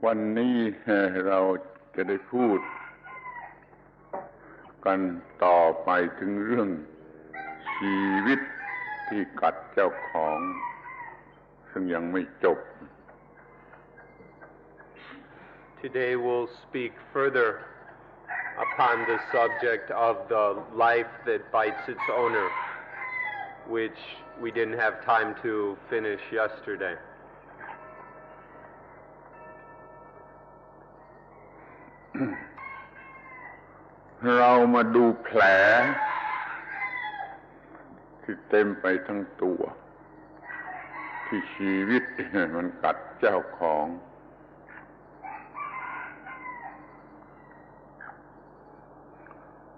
วันนี้เราจะได้พูดกันต่อไปถึงเรื่องชีวิตที่กัดเจ้าของซึ่งยังไม่จบ Today we'll speak further upon the subject of the life that bites its owner, which we didn't have time to finish yesterday. เรามาดูแผลที่เต็มไปทั้งตัวที่ชีวิตมันกัดเจ้าของ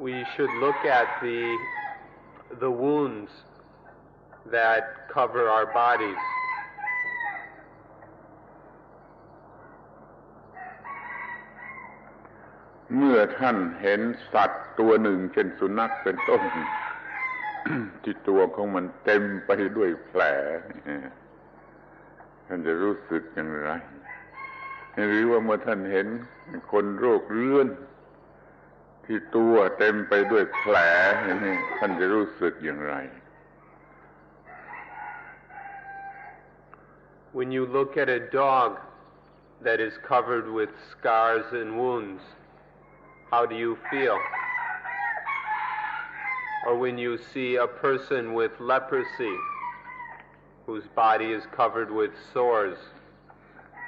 We should look at the wounds that cover our bodies. เมื่อท่านเห็นสัตว์ตัวหนึ่งเช่นสุนัขเป็นต้น ที่ตัวของมันเต็มไปด้วยแผลท่านจะรู้สึกอย่างไรหรือว่าเมื่อท่านเห็นคนโรคเรื้อนที่ตัวเต็มไปด้วยแผลท่านจะรู้สึกอย่างไร When you look at a dog that is covered with scars and wounds, how do you feel? Or when you see a person with leprosy whose body is covered with sores,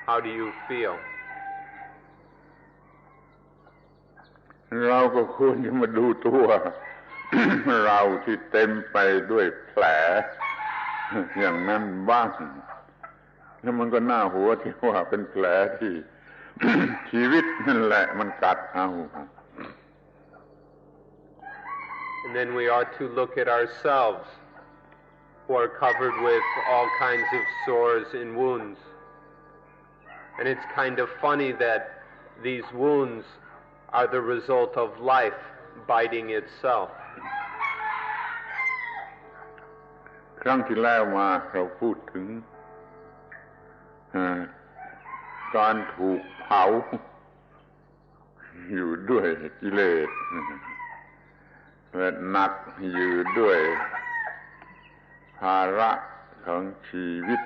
how do you feel? เราก็ควรจะมาดูตัว เราที่เต็มไปด้วยแผลอย่างนั้นบ้างแล้วมันก็น่าหัวที่ว่าเป็นแผลที่ ชีวิตนั่นแหละมันกัดเอา And then we ought to look at ourselves who are covered with all kinds of sores and wounds. And it's kind of funny that these wounds are the result of life biting itself. ครั้งที่แล้วมาเราพูดถึงการถูกเผาอยู่ด้วยกิเลสและหนักอยู่ด้วยภาระของชีวิต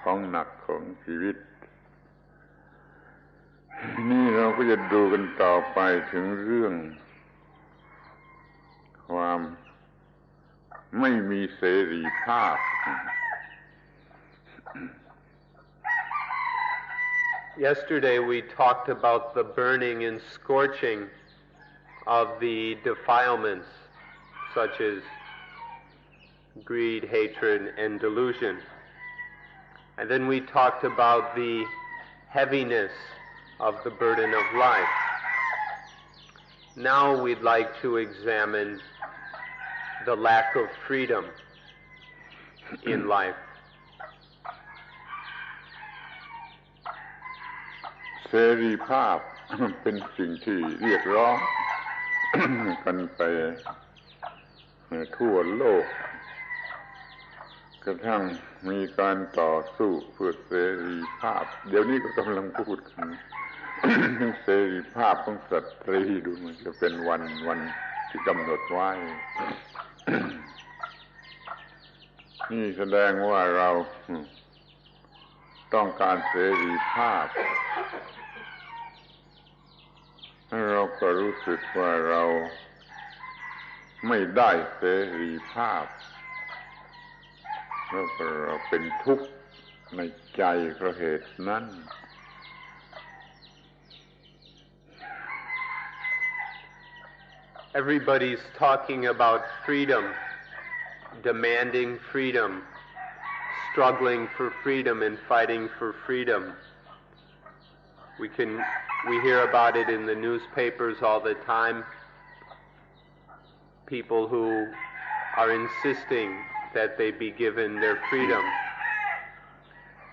ของหนักของชีวิตนี่เราก็จะดูกันต่อไปถึงเรื่องความไม่มีเสรีภาพ Yesterday we talked about the burning and scorching of the defilements such as greed, hatred, and delusion. And then we talked about the heaviness of the burden of life. Now we'd like to examine the lack of freedom in life. เสรีภาพ เป็นสิ่งที่เรียกร้อง กันไปทั่วโลกกระทั่งมีการต่อสู้เพื่อเสรีภาพเดี๋ยวนี้ก็กำลังพูดกัน ถึงเสรีภาพของสตรีดูมันจะเป็นวันที่กำหนดไว้ นี่แสดงว่าเราต้องการเสรีภาพเราก็รู้สึกว่าเราไม่ได้เสรีภาพแล้วก็เราเป็นทุกข์ในใจเพราะเหตุนั้น Everybody's talking about freedom, demanding freedom, struggling for freedom and fighting for freedom. We hear about it in the newspapers all the time. People who are insisting that they be given their freedom.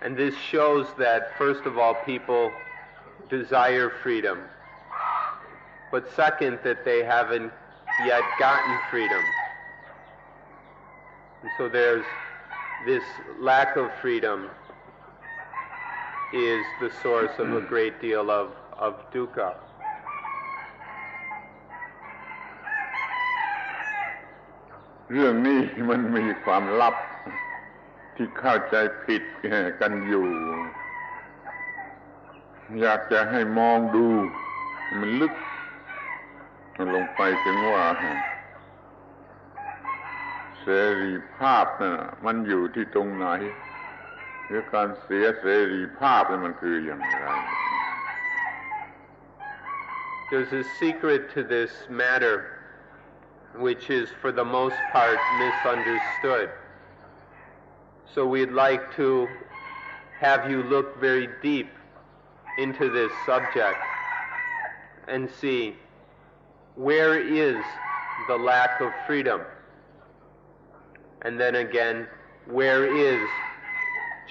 And this shows that, first of all, people desire freedom. But second, that they haven't yet gotten freedom. And so there's this lack of freedom is the source of a great deal of dukkha. เรื่องนี้มันมีความลับที่เข้าใจผิดกันอยู่อยากจะให้มองดูมันลึกลงไปถึงว่าเสรีภาพน่ะมันอยู่ที่ตรงไหนหรือการเสียเสรีภาพนี่มันคืออย่างไร There's a secret to this matter which is for the most part misunderstood. So we'd like to have you look very deep into this subject and see where is the lack of freedom, and then again where is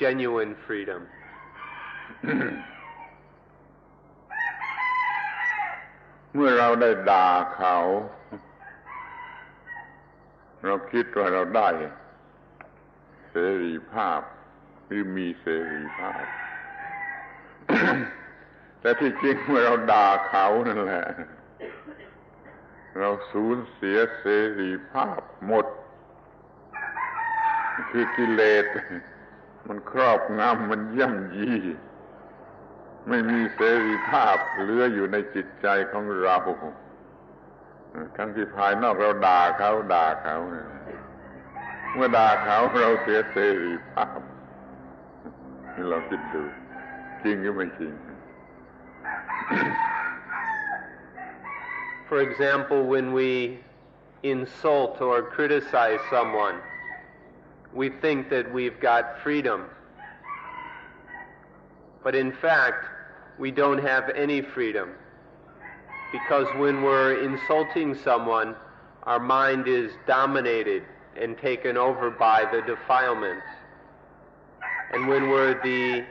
genuine freedom. เมื่อเราได้ด่าเขาเราคิดว่าเราได้เสรีภาพหรือมีเสรีภาพ แต่ที่จริงเมื่อเราด่าเขานั่นแหละเราสูญเสียเสรีภาพหมดคือกิเลสมันครอบงำมันย่ำยีไม่มีเสรีภาพเหลืออยู่ในจิตใจของเราทั้งที่ภายนอกเราด่าเขาเมื่อด่าเขาเราเสียเสรีภาพนี่เราคิดดูจริงหรือไม่จริง For example, when we insult or criticize someone, we think that we've got freedom. But in fact, we don't have any freedom. Because when we're insulting someone, our mind is dominated and taken over by the defilements. And when we're the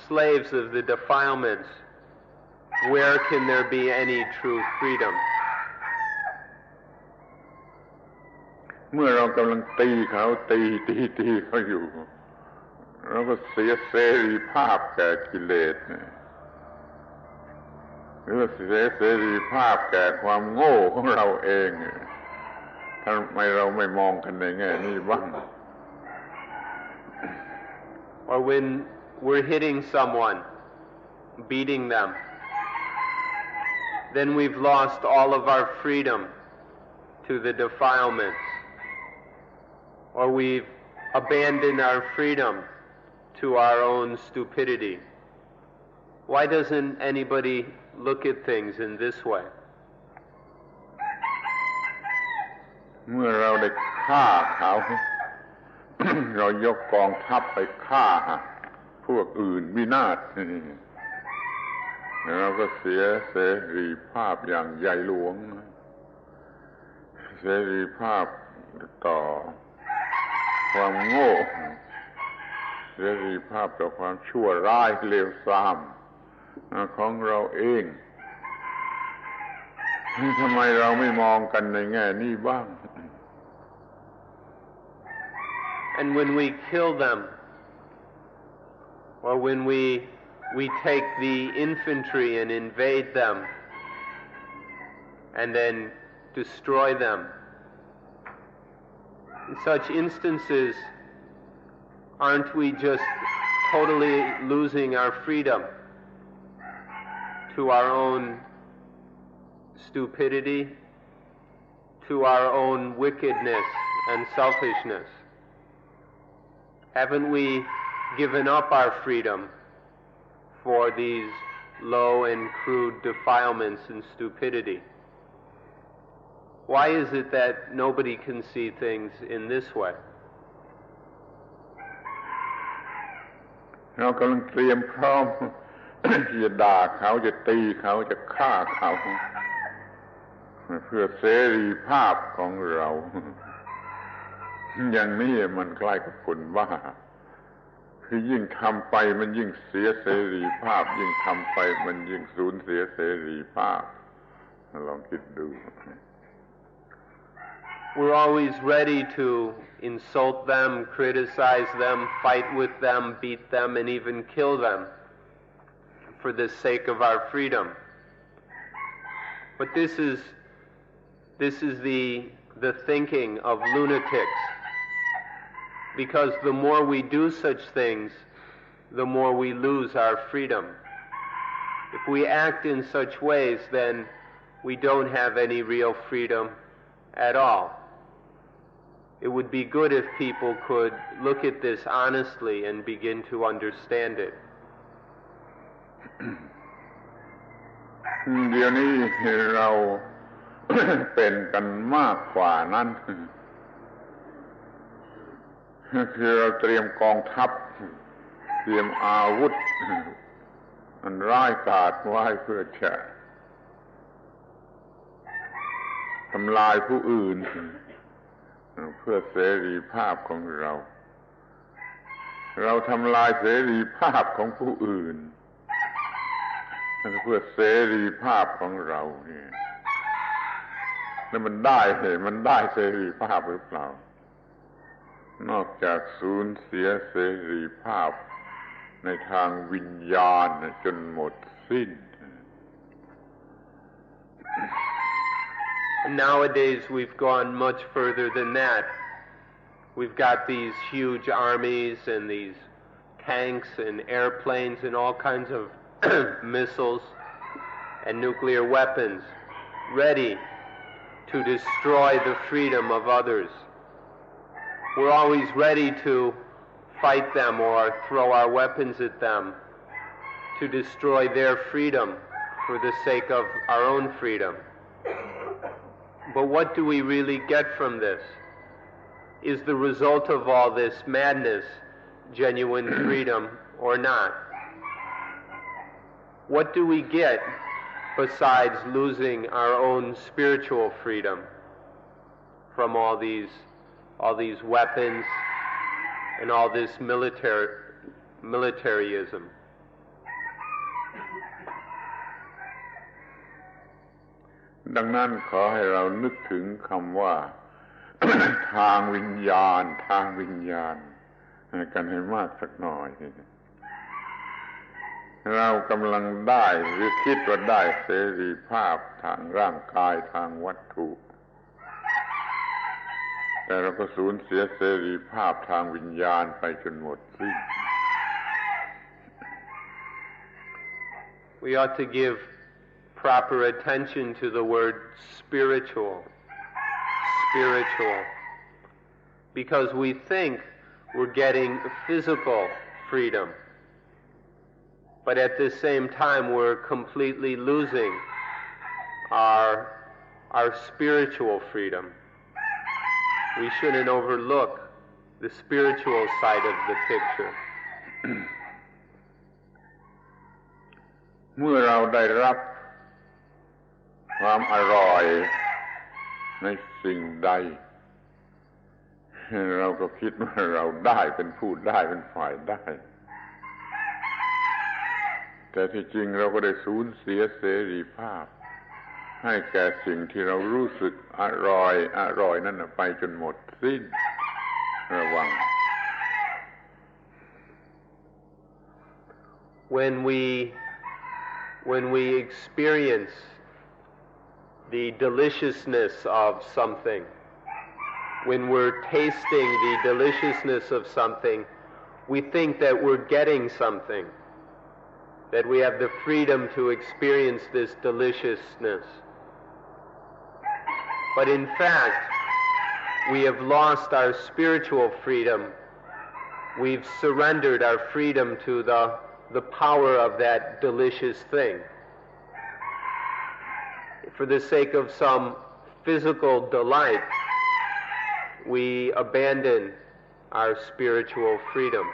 slaves of the defilements, where can there be any true freedom? เมื่อเรากำลังตีเขาเขาอยู่เราก็เสียเสรีภาพแก่กิเลสหรือเสียเสรีภาพแก่ความโง่ของเราเองทำไมเราไม่มองกันในแง่นี้บ้าง Or when we're hitting someone, beating them, then we've lost all of our freedom to the defilements. Or we've abandoned our freedom to our own stupidity. Why doesn't anybody look at things in this way? เมื่อเราได้ฆ่าเขา เรายกกองทัพไปฆ่าพวกอื่นวินาศเราก็เสียเสรีภาพอย่างใหญ่หลวงเสรีภาพต่อความโง่เสรีภาพต่อความชั่วร้ายเลวทรามของเราเองทำไมเราไม่มองกันในแง่นี้บ้าง And when we kill them, or when we take the infantry and invade them and then destroy them, in such instances, aren't we just totally losing our freedom to our own stupidity, to our own wickedness and selfishness? Haven't we given up our freedom for these low and crude defilements and stupidity? Why is it that nobody can see things in this way? เรากำลังเตรียมพร้อม จะด่าเขาจะตีเขาจะฆ่าเขาเพื่อเสรีภาพของเรา อย่างนี้มันคล้ายกับคนบ้าคือยิ่งทำไปมันยิ่งเสียเสรีภาพยิ่งทำไปมันยิ่งสูญเสียเสรีภาพลองคิดดู We're always ready to insult them, criticize them, fight with them, beat them, and even kill them. for the sake of our freedom. But this is the thinking of lunatics, because the more we do such things, the more we lose our freedom. If we act in such ways, then we don't have any real freedom at all. It would be good if people could look at this honestly and begin to understand it. เดี๋ยวนี้เรา เป็นกันมากกว่านั้น คือเราเตรียมกองทัพเตรียมอาวุธอันร้ายกาจไว้เพื่อจะทำลายผู้อื่นเพื่อเสรีภาพของเราทำลายเสรีภาพของผู้อื่นเพื่อเสรีภาพของเราเนี่ยแล้วมันได้เสรีภาพหรือเปล่านอกจากสูญเสียเสรีภาพในทางวิญญาณจนหมดสิ้น And nowadays we've gone much further than that. We've got these huge armies and these tanks and airplanes and all kinds of missiles and nuclear weapons ready to destroy the freedom of others. We're always ready to fight them or throw our weapons at them to destroy their freedom for the sake of our own freedom. But what do we really get from this? Is the result of all this madness genuine freedom or not? What do we get besides losing our own spiritual freedom from all these weapons and all this militarism? ดังนั้นขอให้เรานึกถึงคำว่า ทางวิญญาณกันให้มากสักหน่อย เรากำลังได้หรือคิดว่าได้เสรีภาพทางร่างกายทางวัตถุแต่เราก็สูญเสียเสรีภาพทางวิญญาณไปจนหมดสิ้น We ought to give proper attention to the word spiritual, because we think we're getting physical freedom, but at the same time we're completely losing our spiritual freedom. We shouldn't overlook the spiritual side of the picture. เมื่อเราได้รับความอร่อยในสิ่งใดเราก็คิดว่าเราได้เป็นผู้ได้เป็นฝ่ายได้แต่ที่จริงเราก็ได้สูญเสียเสรีภาพให้แก่สิ่งที่เรารู้สึกอร่อยนั่นไปจนหมดสิ้นระวัง When we experience the deliciousness of something, when we're tasting the deliciousness of something, we think that we're getting something, that we have the freedom to experience this deliciousness. But in fact, we have lost our spiritual freedom. We've surrendered our freedom to the power of that delicious thing. For the sake of some physical delight, we abandon our spiritual freedom.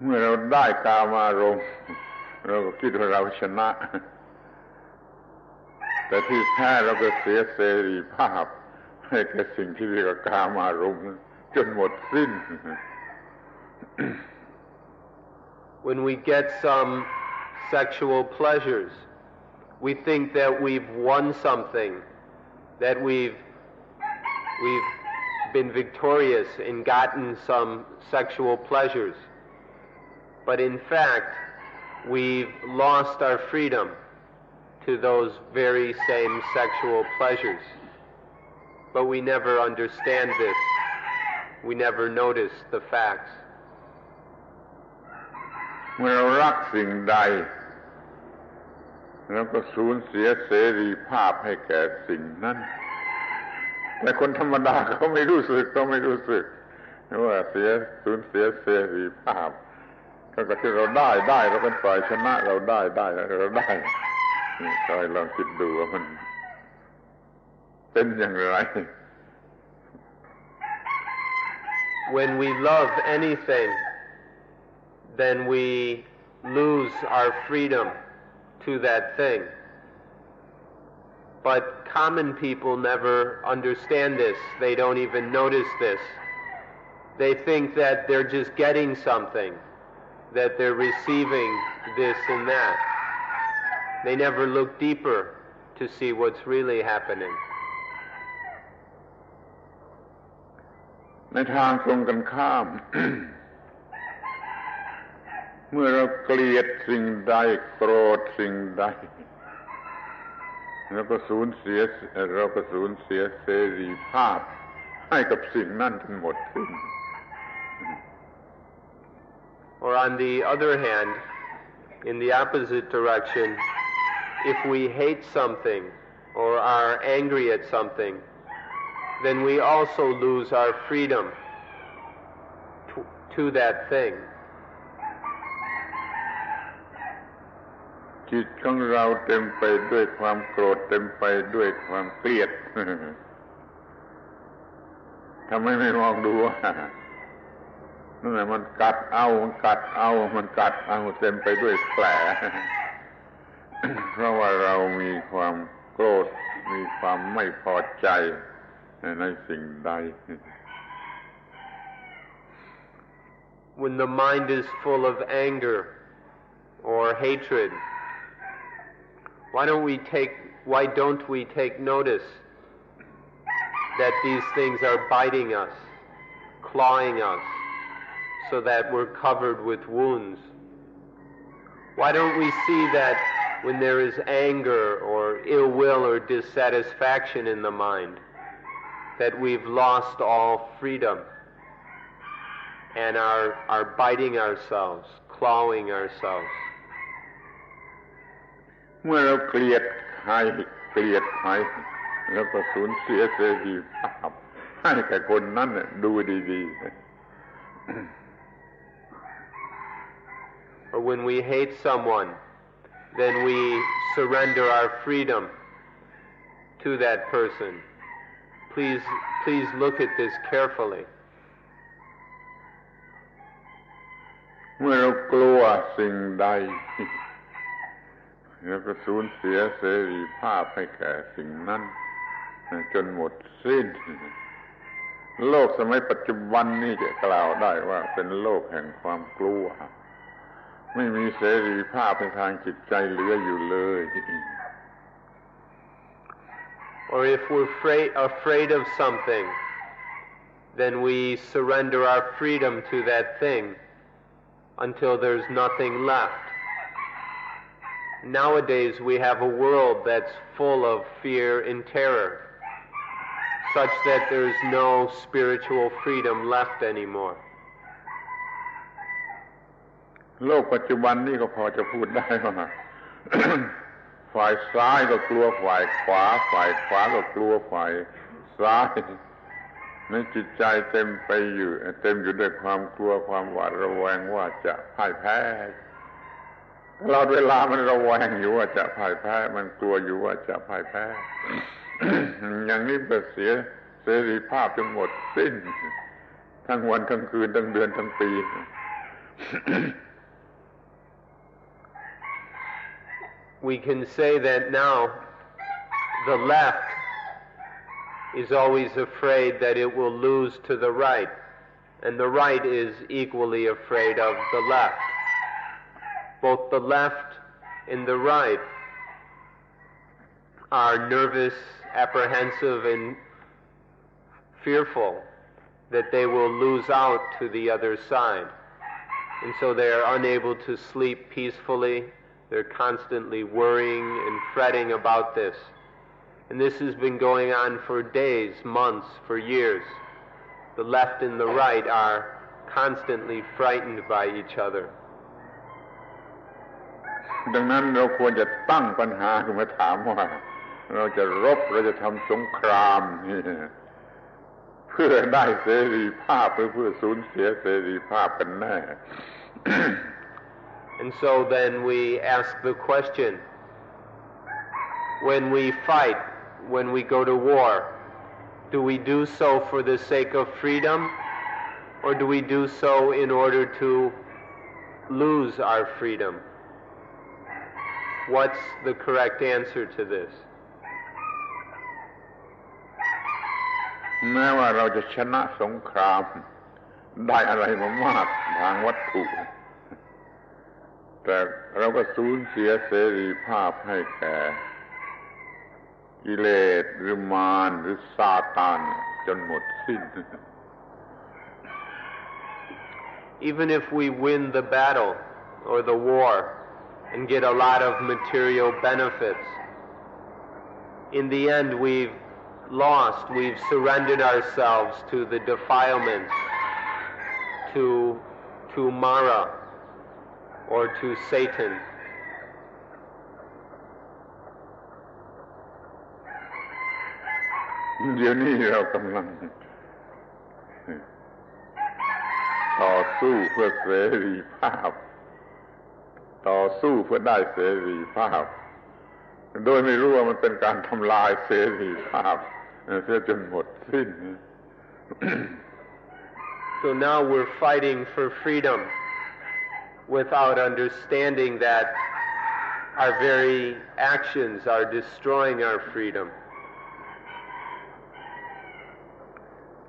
เมื่อเราได้กามารมณ์เราก็คิดว่าเราชนะแต่ที่แท้เราก็เสียเสรีภาพให้แก่สิ่งที่เรียกว่ากามารมณ์จนหมดสิ้น When we get some sexual pleasures, we think that we've won something, that we've been victorious and gotten some sexual pleasures. but in fact we've lost our freedom to those very same sexual pleasures. But we never understand this. We never notice the facts. เมื่อเรารักสิ่งใดเราก็สูญเสียเสรีภาพให้แก่สิ่งนั้นแต่คนธรรมดาเขาไม่รู้สึกว่าสูญเสียเสรีภาพก็ที่เราได้เราเป็นฝ่ายชนะเราได้เราได้นี่คอยลองคิดดูว่ามันเป็นอย่างไร When we love anything, then we lose our freedom to that thing. But common people never understand this. They don't even notice this. They think that they're just getting something, that they're receiving this and that. They never look deeper to see what's really happening. ในทางตรงกันข้าม เมื่อเราเกลียดสิ่งใดโกรธสิ่งใดเราก็สูญเสียเสรีภาพให้กับสิ่งนั้นทั้งหมดสิ้น Or on the other hand, in the opposite direction, if we hate something or are angry at something, then we also lose our freedom to that thing. จิตของเราเต็มไปด้วยความโกรธเต็มไปด้วยความเกลียด ทำไมไม่มองดูว่านั่นแหละมันกัดเอาเต็มไปด้วยแผล เพราะว่าเรามีความโกรธมีความไม่พอใจในสิ่งใด When the mind is full of anger or hatred, why don't we take notice that these things are biting us, clawing us, so that we're covered with wounds? Why don't we see that when there is anger or ill will or dissatisfaction in the mind, that we've lost all freedom and are biting ourselves, clawing ourselves? เมื่อเราเกลียดใครแล้วก็สูญเสียเสรีภาพให้แก่คนนั้นดูดีๆ Or when we hate someone, then we surrender our freedom to that person. Please look at this carefully. เมื่อเรากลัวสิ่งใดแล้วก็สูญเสียเสรีภาพให้แก่สิ่งนั้นจนหมดสิ้นโลกสมัยปัจจุบันนี้จะกล่าวได้ว่าเป็นโลกแห่งความกลัวไม่มีเสรีภาพในทางจิตใจเหลืออยู่เลย Or if we're afraid of something, then we surrender our freedom to that thing until there's nothing left. Nowadays we have a world that's full of fear and terror, such that there's no spiritual freedom left anymore. โลกปัจจุบันนี้ก็พอจะพูดได้ว่า ฝ่ายซ้ายก็กลัวฝ่ายขวาก็กลัวฝ่ายซ้ายในจิตใจเต็มอยู่ด้วยความกลัวความหวาดระแวงว่าจะพ่ายแพ้ตลอดเวลามันระแวงอยู่ว่าจะพ่ายแพ้มันกลัวอยู่ว่าจะพ่ายแพ้ อย่างนี้ก็เสียเสรีภาพจนหมดสิ้นทั้งวันทั้งคืนทั้งเดือนทั้งปี We can say that now the left is always afraid that it will lose to the right, and the right is equally afraid of the left. Both the left and the right are nervous, apprehensive, and fearful that they will lose out to the other side. And so they are unable to sleep peacefully. They're constantly worrying and fretting about this. And this has been going on for days, months, for years. The left and the right are constantly frightened by each other. ดังนั้นเราควรจะตั้งปัญหาขึ้นมาถามว่าเราจะรบเราจะทำสงครามนี่เพื่อได้เสรีภาพหรือเพื่อสูญเสียเสรีภาพกันแน่ And so then we ask the question, when we fight, when we go to war, do we do so for the sake of freedom, or do we do so in order to lose our freedom? What's the correct answer to this? แม้ว่าเราจะชนะสงครามได้อะไรมามากทางวัตถุแต่เราก็สูญเสียเสรีภาพให้แก่กิเลสหรือมารหรือซาตานจนหมดสิ้น Even if we win the battle or the war and get a lot of material benefits, in the end we've surrendered ourselves to the defilements, to Mara or to Satan. เดี๋ยวนี้เรากำลังต่อสู้เพื่อเสรีภาพต่อสู้เพื่อได้เสรีภาพโดยไม่รู้ว่ามันเป็นการทำลายเสรีภาพเสียจนหมดสิ้น So now we're fighting for freedom without understanding that our very actions are destroying our freedom.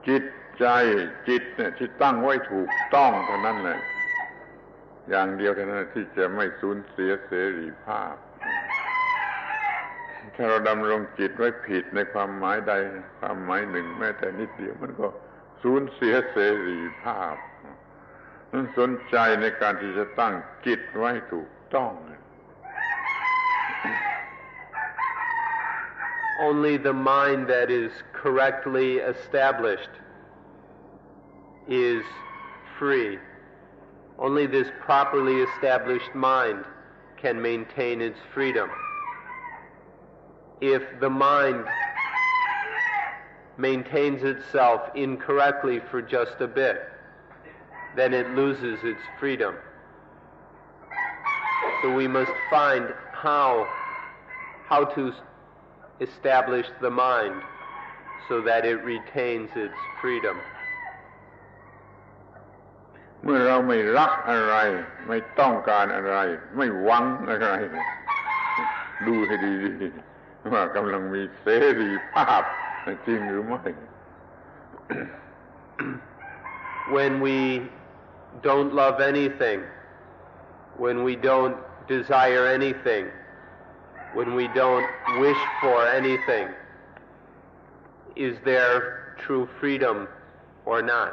จิตเนี่ยที่ตั้งไว้ถูกต้องเท่านั้นแหละอย่างเดียวเท่านั้นที่จะไม่สูญเสียเสรีภาพถ้าเราดำรงจิตไว้ผิดในความหมายใดความหมายหนึ่งแม้แต่นิดเดียวมันก็สูญเสียเสรีภาพนั้นสนใจในการที่จะตั้งจิตไว้ถูกต้อง Only the mind that is correctly established is free. Only this properly established mind can maintain its freedom. If the mind maintains itself incorrectly for just a bit, then it loses its freedom. So we must find how to establish the mind so that it retains its freedom. เมื่อเราไม่รักอะไรไม่ต้องการอะไรไม่หวังอะไรดูให้ดีๆว่ากำลังมีเสรีภาพจริงหรือไม่ When we don't love anything, when we don't desire anything, when we don't wish for anything, is there true freedom or not?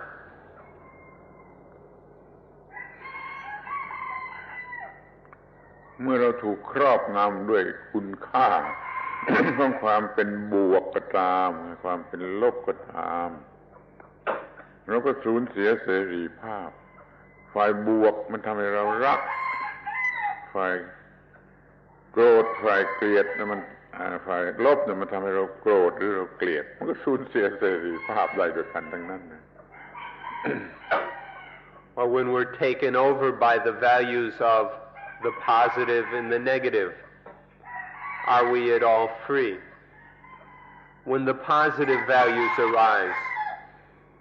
เมื่อเราถูกครอบงำด้วยคุณค่า ของความเป็นบวกก็ตามความเป็นลบก็ตามเราก็สูญเสียเสรีภาพฝ่ายบวกมันทำให้เรารักฝ่ายโกรธฝ่ายเกลียดนะมันฝ่ายลบเนี่ยมันทำให้เราโกรธหรือเราเกลียดมันก็สูญเสียเสรีภาพได้ด้วยกันทั้งนั้นนะ Or when we're taken over by the values of the positive and the negative, are we at all free? When the positive values arise,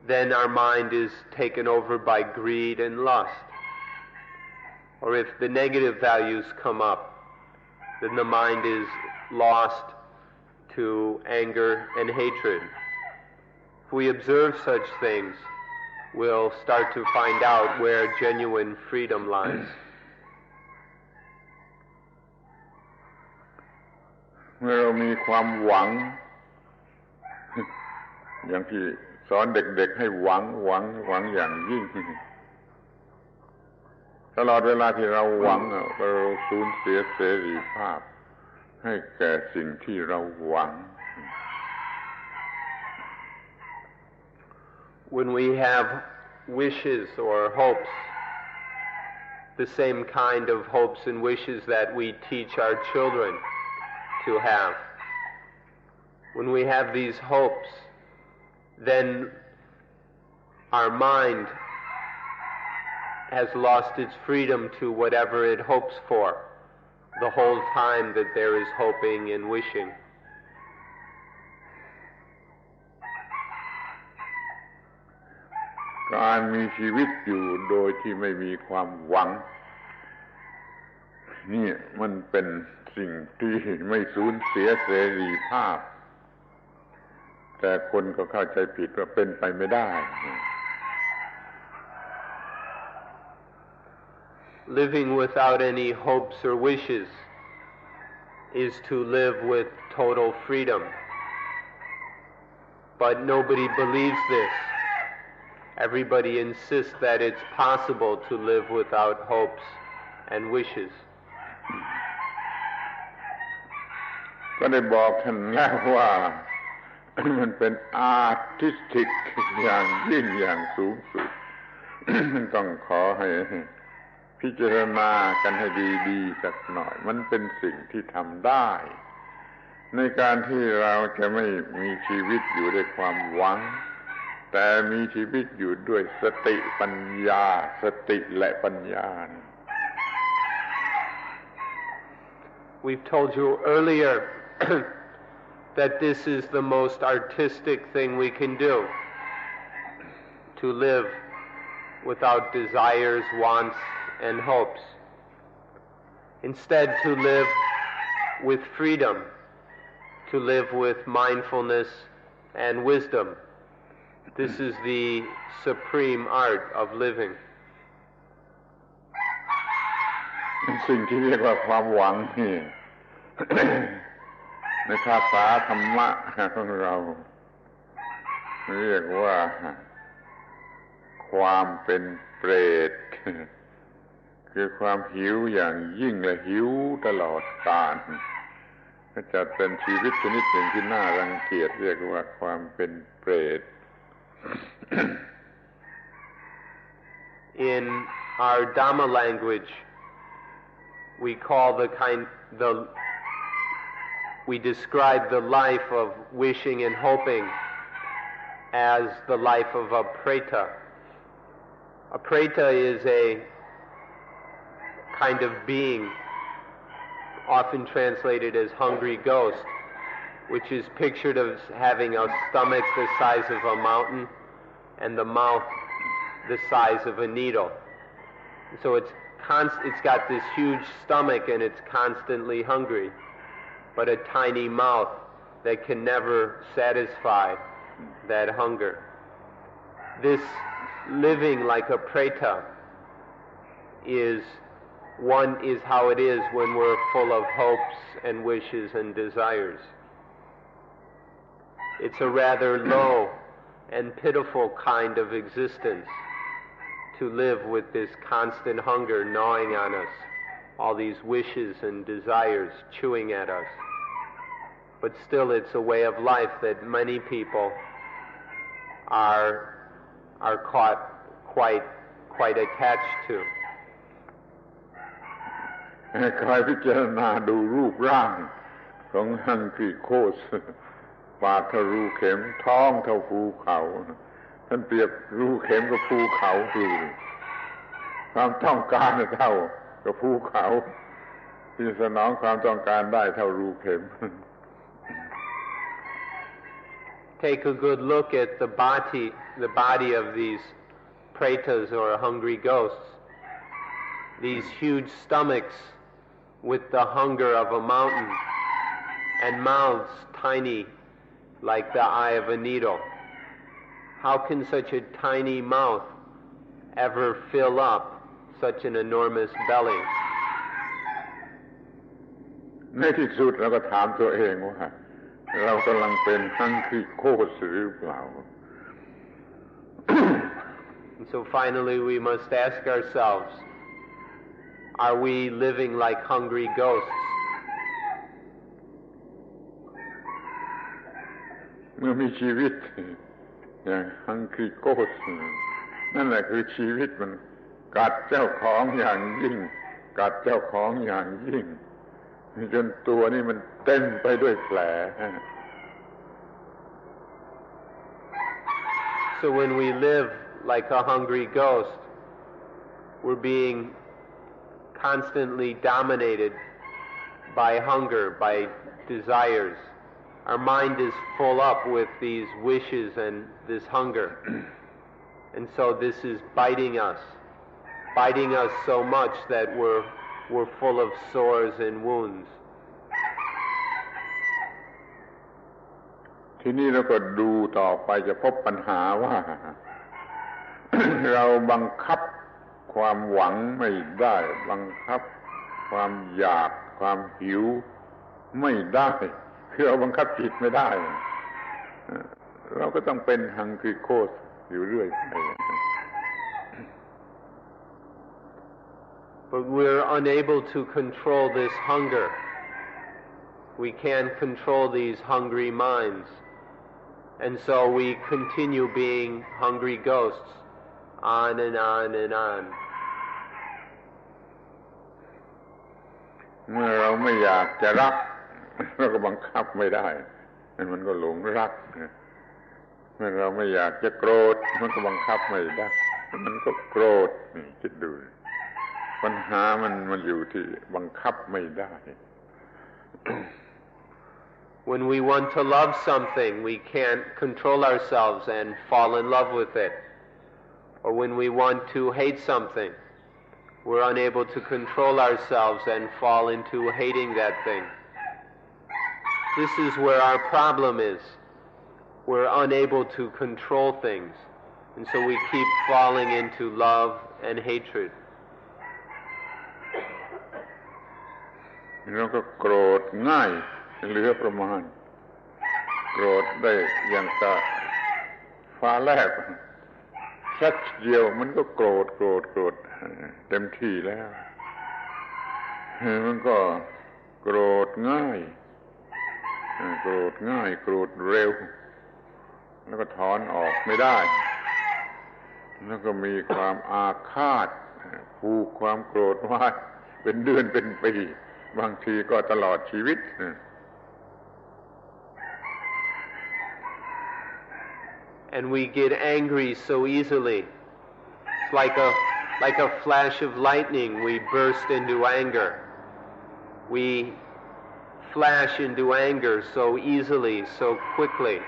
then our mind is taken over by greed and lust. Or if the negative values come up, then the mind is lost to anger and hatred. If we observe such things, we'll start to find out where genuine freedom lies. เมื่อเรามีความหวังอย่างที่สอนเด็กๆให้หวังอย่างยิ่ง ตลอดเวลาที่เราหวังเราสูญเสียเสรีภาพให้แก่สิ่งที่เราหวัง When we have wishes or hopes, the same kind of hopes and wishes that we teach our children to have, when we have these hopes, then our mind has lost its freedom to whatever it hopes for the whole time that there is hoping and wishing. การมีชีวิตอยู่โดยที่ไม่มีความหวังนี่มันเป็นสิ่งที่ไม่สูญเสียเสรีภาพแต่คนก็เข้าใจผิดว่าเป็นไปไม่ได้ Living without any hopes or wishes is to live with total freedom. But nobody believes this. Everybody insists that it's possible to live without hopes and wishes. ก็ได้บอกท่านแล้วว่ามันเป็นอาร์ติสติกอย่างยิ่งอย่างสูงสุด ต้องขอให้พิจารณากันให้ดีๆสักหน่อยมันเป็นสิ่งที่ทำได้ในการที่เราจะไม่มีชีวิตอยู่ด้วยความหวังแต่มีชีวิตอยู่ด้วยสติปัญญาสติและปัญญา We've told you earlier that this is the most artistic thing we can do, to live without desires, wants, and hopes. Instead, to live with freedom, to live with mindfulness and wisdom. This is the supreme art of living. สิ่งที่เรียกว่าความหวังนี่ ในภาษาธรรมะของเราเรียกว่าความเป็นเปรตคือความหิวอย่างยิ่งและหิวตลอดกาลก็จะเป็นชีวิตชนิดหนึ่งที่น่ารังเกียจเรียกว่าความเป็นเปรต In our Dhamma language, we describe the life of wishing and hoping as the life of a Preta. A Preta is a kind of being, often translated as hungry ghost, which is pictured as having a stomach the size of a mountain and the mouth the size of a needle. So it's got this huge stomach and it's constantly hungry, but a tiny mouth that can never satisfy that hunger. This living like a Preta is how it is when we're full of hopes and wishes and desires. It's a rather low and pitiful kind of existence to live with this constant hunger gnawing on us, all these wishes and desires chewing at us. But still it's a way of life that many people are caught quite attached to. คอยพิจารณาดูรูปร่างของฮังกีโคสปากทะรูเข็มท้องเท่าภูเขาท่านเปรียบรูเข็มกับภูเขาดูความต้องการเท่ากับภูเขาที่สนองความต้องการได้เท่ารูเข็ม Take a good look at the body of these pretas or hungry ghosts. These huge stomachs with the hunger of a mountain and mouths tiny like the eye of a needle. How can such a tiny mouth ever fill up such an enormous belly? ในที่สุดเราก็ถามตัวเองว่าเรากำลังเป็นฮังกีโคสหรือเปล่า And so finally we must ask ourselves, Are we living like hungry ghosts? เมื่อมีชีวิตอย่าง hungry ghost นั่นแหละคือชีวิตมันกัดเจ้าของอย่างยิ่งกัดเจ้าของอย่างยิ่งจนตัวนี่มันเต็มไปด้วยแผล So when we live like a hungry ghost, we're being constantly dominated by hunger, by desires. Our mind is full up with these wishes and this hunger. And so this is biting us so much that we're full of sores and wounds. ทีนี้เราก็ดูต่อไปจะพบปัญหาว่า เราบังคับความหวังไม่ได้บังคับความอยากความหิวไม่ได้คือเราบังคับจิตไม่ได้เราก็ต้องเป็นฮังกีโคสอยู่เรื่อยไป But we're unable to control this hunger. We can't control these hungry minds. And so we continue being hungry ghosts on and on and on. เมื่อเราไม่อยากจะรักเราก็บังคับไม่ได้มันก็หลงรักเมื่อเราไม่อยากจะโกรธมันก็บังคับไม่ได้มันก็โกรธคิดดูปัญหามันอยู่ที่บังคับไม่ได้ When we want to love something, we can't control ourselves and fall in love with it. Or when we want to hate something, we're unable to control ourselves and fall into hating that thing. This is where our problem is. We're unable to control things, and so we keep falling into love and hatred. เราก็โกรธง่ายเหลือประมาณโกรธได้อย่างกับฟ้าแลบสักเดียวมันก็โกรธเต็มที่แล้วมันก็โกรธง่ายโกรธเร็วแล้วก็ถอนออกไม่ได้แล้วก็มีความอาฆาตผูกความโกรธไว้เป็นเดือนเป็นปีบางทีก็ตลอดชีวิต And we get angry so easily. It's like a flash of lightning. We burst into anger. We flash into anger so easily, so quickly.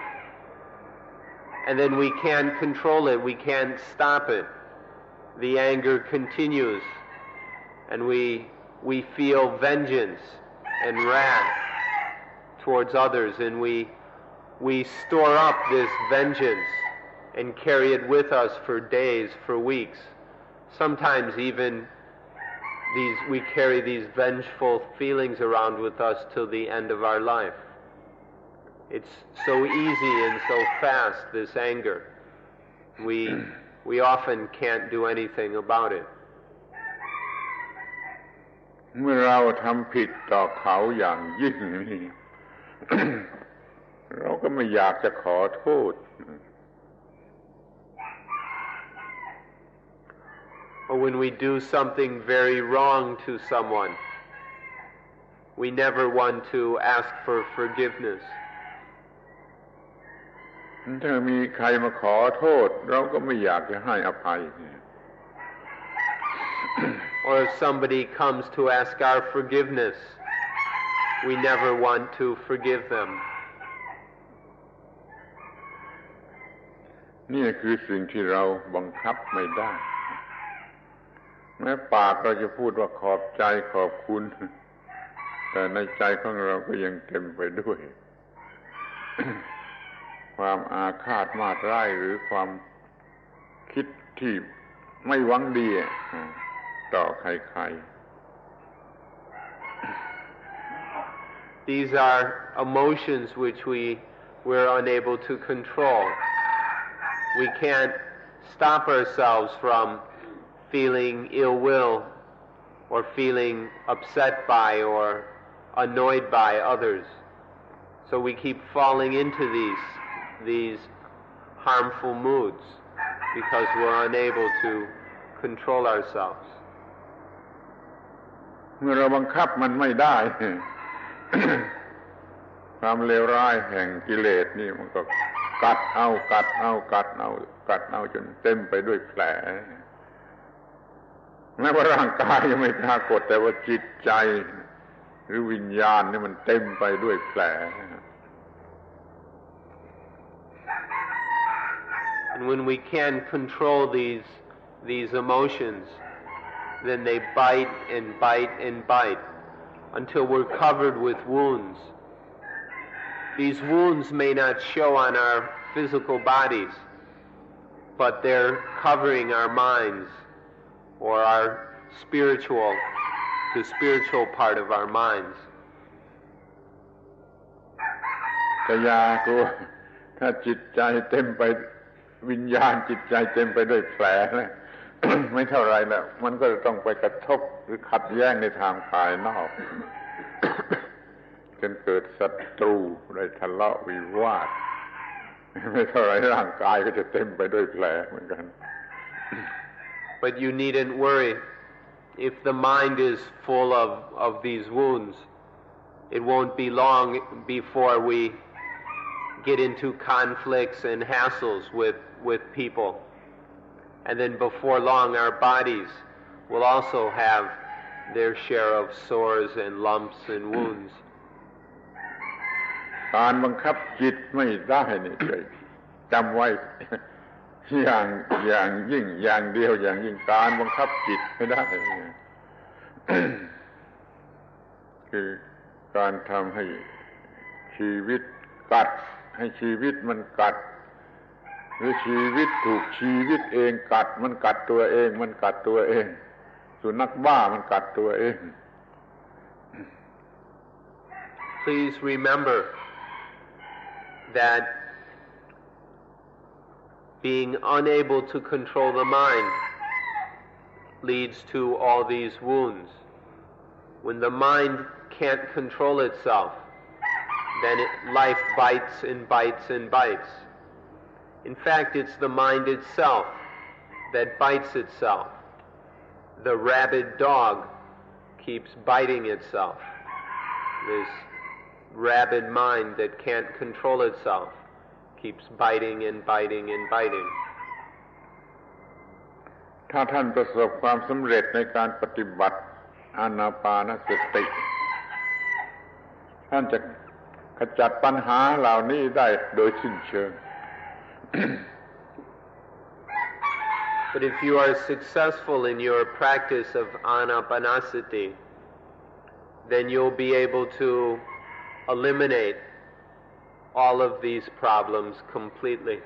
And then we can't control it. We can't stop it. The anger continues. And we feel vengeance and wrath towards others, and we store up this vengeance and carry it with us for days, for weeks. Sometimes even we carry these vengeful feelings around with us till the end of our life. It's so easy and so fast, this anger. We often can't do anything about it. เมื่อเราทำผิดต่อเขาอย่างยิ่งนี่ เราก็ไม่อยากจะขอโทษ Or when we do something very wrong to someone, we never want to ask for forgiveness. ถ้ามีใครมาขอโทษเราก็ไม่อยากจะให้อภัย Or if somebody comes to ask our forgiveness, we never want to forgive them. นี่คือสิ่งที่เราบังคับไม่ได้แม้ปากเราจะพูดว่าขอบใจขอบคุณแต่ในใจของเราก็ยังเต็มไปด้วย ความอาฆาตมาดร้ายหรือความคิดที่ไม่หวังดีต่อใครๆ These are emotions which we're unable to control. We can't stop ourselves from feeling ill will or feeling upset by or annoyed by others. So we keep falling into these harmful moods because we're unable to control ourselves. เมื่อเราบังคับมันไม่ได้ ความเลวร้ายแห่งกิเลสนี่มันก็กัดเอาจนเต็มไปด้วยแผลแม้ว่าร่างกายยังไม่ปรากฏแต่ว่าจิตใจหรือวิญญาณนี่มันเต็มไปด้วยแผล And when we can't control these emotions, then they bite and bite and bite until we're covered with wounds. These wounds may not show on our physical bodies, but they're covering our minds or our the spiritual part of our minds. แต่อย่ากลัวถ้าจิตใจเต็มไปวิญญาณจิตใจเต็มไปด้วยแผลแล้ว ไม่เท่าไรแล้วมันก็จะต้องไปกระทบหรือขัดแย้งในทางภายนอก จนเกิดศัตรูได้ทะเลาะวิวาท ไม่เท่าไรร่างกายก็จะเต็มไปด้วยแผลเหมือนกัน But you needn't worry. If the mind is full of these wounds, it won't be long before we get into conflicts and hassles with people. And then before long, our bodies will also have their share of sores and lumps and wounds. การบังคับจิตไม่ได้นี่จำไว้ อย่างยิ่งอย่างเดียวอย่างยิ่งการบังคับจิตไม่ได้ คือการทำให้ชีวิตกัดให้ชีวิตมันกัดหรือชีวิตถูกชีวิตเองกัดมันกัดตัวเองมันกัดตัวเองสุนัขบ้ามันกัดตัวเอง Please remember that being unable to control the mind leads to all these wounds. When the mind can't control itself, then life bites and bites and bites. In fact, it's the mind itself that bites itself. The rabid dog keeps biting itself. This rabid mind that can't control itself keeps biting and biting and biting. ถ้าท่านประสบความสำเร็จในการปฏิบัติอานาปานสติท่านจะขจัดปัญหาเหล่านี้ได้โดยสิ้นเชิง But if you are successful in your practice of anapanasati, then you'll be able to eliminate all of these problems completely.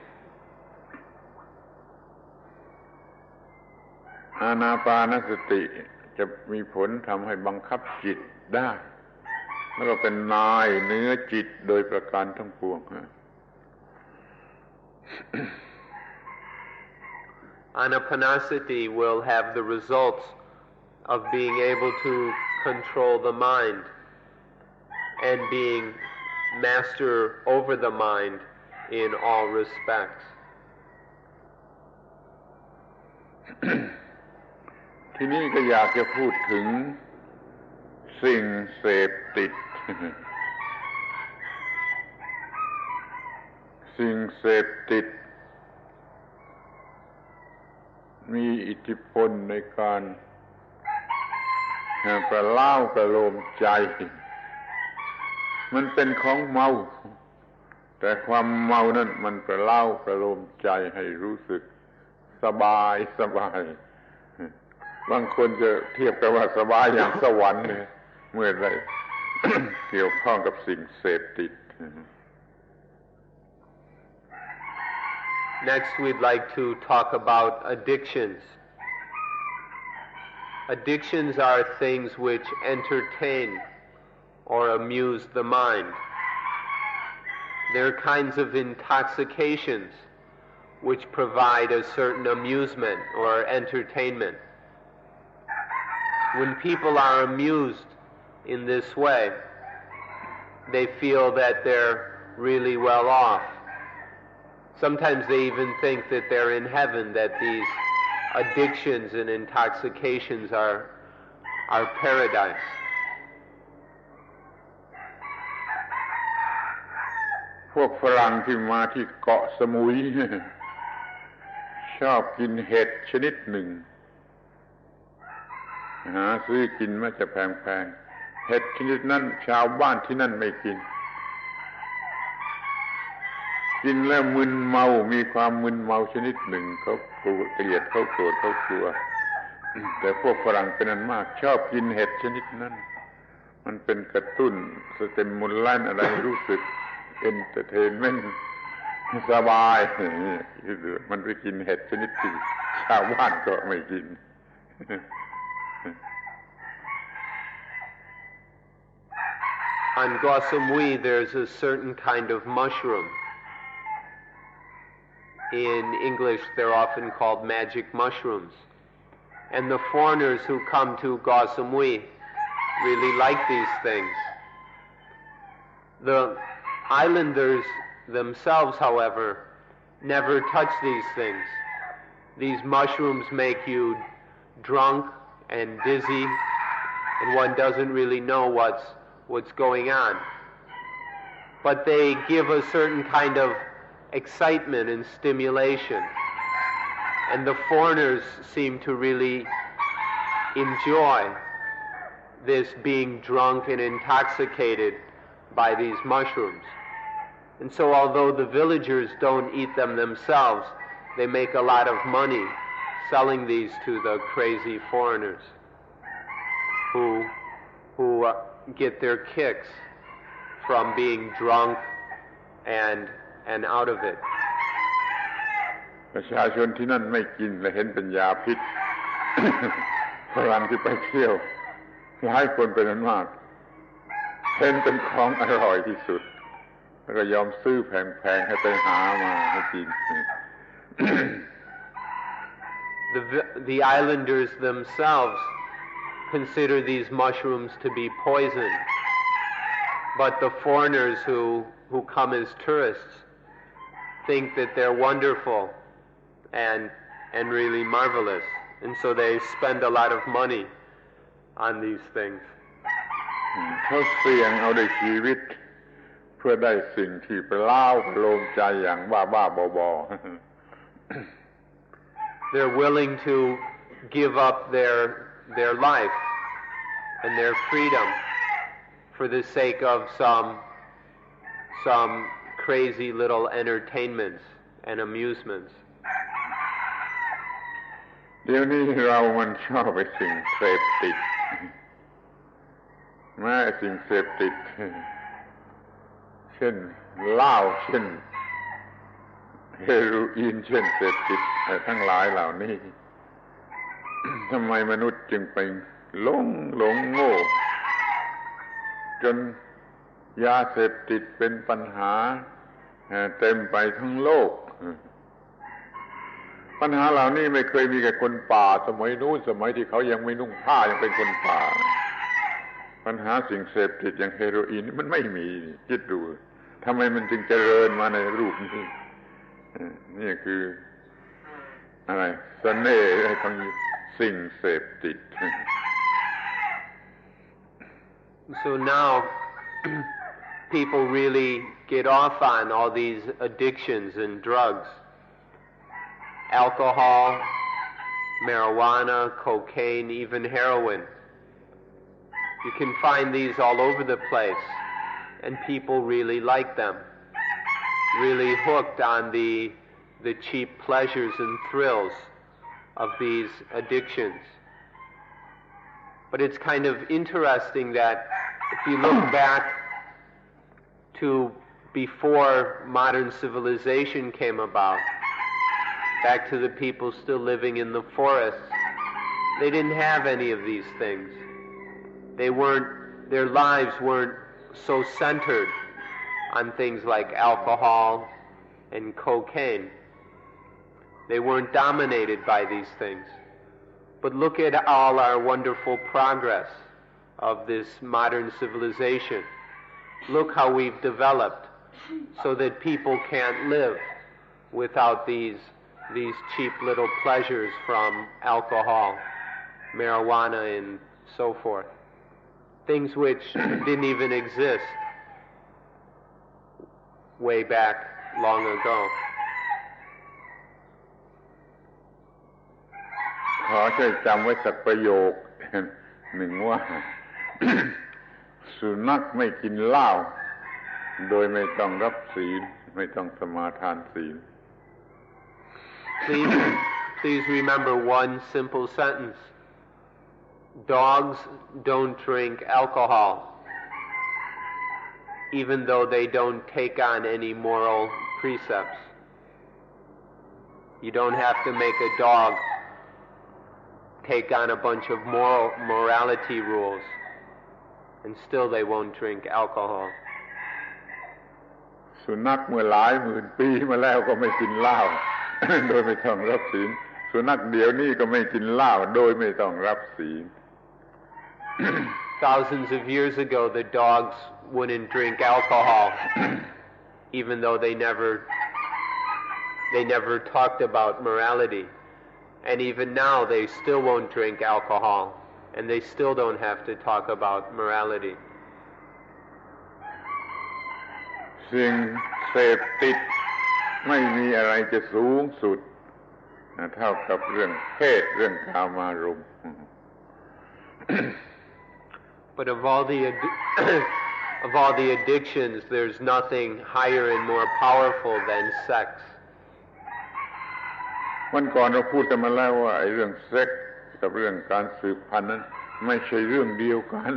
อานาปานสติจะมีผลทำให้บังคับจิตได้แล้วก็เป็นนายเหนือจิตโดยประการทั้งปวง Anapanasati will have the results of being able to control the mind and being master over the mind in all respects. ทีนี้ก็อยากจะพูดถึงสิ่งเสพติด สิ่งเสพติดมีอิทธิพลในการประเล้าประโลมใจมันเป็นของเมาแต่ความเมานั้นมันประเล้าประโลมใจให้รู้สึกสบายบางคนจะเทียบกันว่าสบายอย่างสวรรค์เนี่ยเมื่อไร เกี่ยวข้องกับสิ่งเสพติด Next, we'd like to talk about addictions. Addictions are things which entertain or amuse the mind. They're kinds of intoxications which provide a certain amusement or entertainment. when people are amused in this way, they feel that they're really well off. Sometimes they even think that they're in heaven, that these addictions and intoxications are paradise. พวกฝรั่งที่มาที่เกาะสมุยชอบกินเห็ดชนิดหนึ่งหาซื้อกินมาจะแพงๆเห็ดชนิดนั้นชาวบ้านที่นั่นไม่กินกินแล้วมึนเมามีความมึนเมาชนิดหนึ่งเขาเกลียดเขาโกรธเขากลัวแต่พวกฝรั่งเป็นอันมากชอบกินเห็ดชนิดนั้นมันเป็นกระตุ้นสเต็มมูลไลน์อะไรรู้สึกเอนเตอร์เทนเมนต์สบายมันไปกินเห็ดชนิดที่ชาวบ้านก็ไม่กิน On Gausamui, there's a certain kind of mushroom. In English, they're often called magic mushrooms. And the foreigners who come to Gausamui really like these things. The islanders themselves, however, never touch these things. These mushrooms make you drunk and dizzy, and one doesn't really know what's going on. But they give a certain kind of excitement and stimulation, and the foreigners seem to really enjoy this being drunk and intoxicated by these mushrooms. And so although the villagers don't eat them themselves, they make a lot of money selling these to the crazy foreigners who get their kicks from being drunk and out of it. ประชาชนที่นั่นไม่กินและเห็นเป็นยาพิษ ฝรั่งที่ไปเที่ยวหลายคนเป็นอันมากเห็นเป็นของอร่อยที่สุดแล้วก็ยอมซื้อแพงๆให้ไปหามาให้กิน The islanders themselves consider these mushrooms to be poison, but the foreigners who come as tourists think that they're wonderful and really marvelous, and so they spend a lot of money on these things. เขาเสี่ยงเอาได้ชีวิตเพื่อได้สิ่งที่ประหลาดโลมใจอย่างบ้าๆบอๆ They're willing to give up their life and their freedom for the sake of some crazy little entertainments and amusements. เดี๋ยวนี้เรามันชอบไปสิ่งเสพติดแม้สิ่งเสพติดเช่นเหล้าเช่นเฮโรอีนเช่นเสพติดทั้งหลายเหล่านี้ ทำไมมนุษย์จึงไปหลงโง่จนยาเสพติดเป็นปัญหาเต็มไปทั้งโลกปัญหาเหล่านี้ไม่เคยมีแก่คนป่าสมัยนู้นสมัยที่เขายังไม่นุ่งผ้ายังเป็นคนป่าปัญหาสิ่งเสพติดอย่างเฮโรอีนมันไม่มีคิดดูทำไมมันจึงเจริญมาในรูปนี้นี่คืออะไรเสน่ห์ของสิ่งเสพติด So now people really get off on all these addictions and drugs. Alcohol, marijuana, cocaine, even heroin. You can find these all over the place, and people really like them. Really hooked on the cheap pleasures and thrills of these addictions. But it's kind of interesting that if you look back to before modern civilization came about, back to the people still living in the forests, they didn't have any of these things. Their lives weren't so centered on things like alcohol and cocaine. They weren't dominated by these things. But look at all our wonderful progress of this modern civilization. Look how we've developed so that people can't live without these cheap little pleasures from alcohol, marijuana, and so forth. Things which didn't even exist way back long ago. ขอช่วยจำไว้สักประโยคหนึ่งว่า สุนัขไม่กินเหล้าโดยไม่ต้องรับศีลไม่ต้องสมาทานศีล Please remember one simple sentence. Dogs don't drink alcohol, even though they don't take on any moral precepts. You don't have to make a dog take on a bunch of morality rules, and still they won't drink alcohol. สุนัขเมื่อหลายหมื่นปีมาแล้วก็ไม่กินเหล้า โดยไม่ต้องรับศีลสุนัขเดี๋ยวนี้ก็ไม่กินเหล้าโดยไม่ต้องรับศีล Thousands of years ago, the dogs wouldn't drink alcohol, even though they never talked about morality. And even now, they still won't drink alcohol, and they still don't have to talk about morality. สิ่งเสพติดไม่มีอะไรจะสูงสุดเท่ากับเรื่องเพศเรื่องกามารมณ์ But of all the addictions, there's nothing higher and more powerful than sex. วันก่อนเราพูดกันมาแล้วว่าไอ้เรื่องเซ็กส์กับเรื่องการสืบพันธุ์นั้นไม่ใช่เรื่องเดียวกัน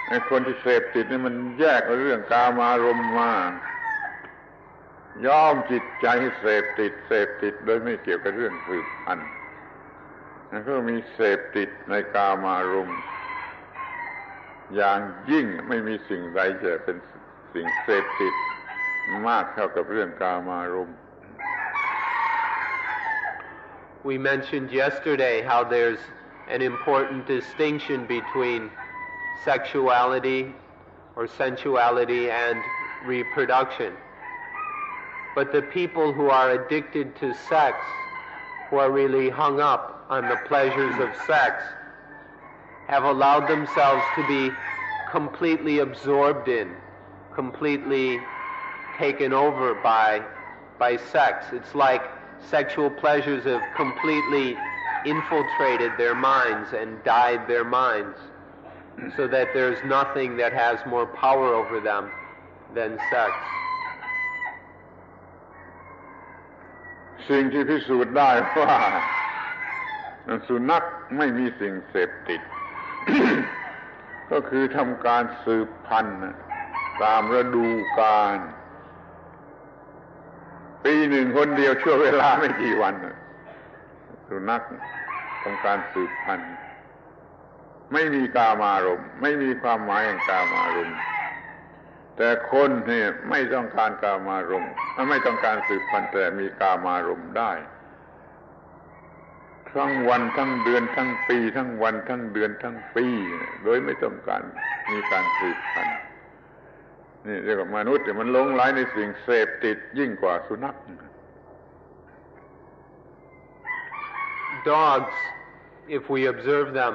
ไอ้คนที่เสพติดนี่มันแยกเรื่องกามารมณ์มายอมจิตใจให้เสพติดโดยไม่เกี่ยวกับเรื่องสืบพันธุ์นั่นก็มีเสพติดในกามารมณ์อย่างยิ่งไม่มีสิ่งใดจะเป็นสิ่งเสพติดมากเท่ากับเรื่องกามารมณ์ We mentioned yesterday how there's an important distinction between sexuality or sensuality and reproduction. But the people who are addicted to sex, who are really hung up on the pleasures of sex, have allowed themselves to be completely absorbed in, completely taken over by sex. It's like sexual pleasures have completely infiltrated their minds and dyed their minds, so that there's nothing that has more power over them than sex. สิ่งที่พิสูจน์ได้ว่าสุนัขไม่มีสิ่งเสพติด ก็คือทำการสืบพันธุ์ตามฤดูกาลปีหนึ่งคนเดียวชั่วเวลาไม่กี่วันสุนัขทำการสืบพันธุ์ไม่มีกามารมณ์ไม่มีความหมายแห่งกามารมณ์แต่คนเนี่ยไม่ต้องการกามารมณ์ไม่ต้องการสืบพันธุ์แต่มีกามารมณ์ได้ทั้งวันทั้งเดือนทั้งปีทั้งวันทั้งเดือนทั้งปีโดยไม่ต้องการมีการสืบพันธุ์นี่เรียกว่ามนุษย์มันหลงไหลในสิ่งเสพติดยิ่งกว่าสุนัข Dogs, if we observe them,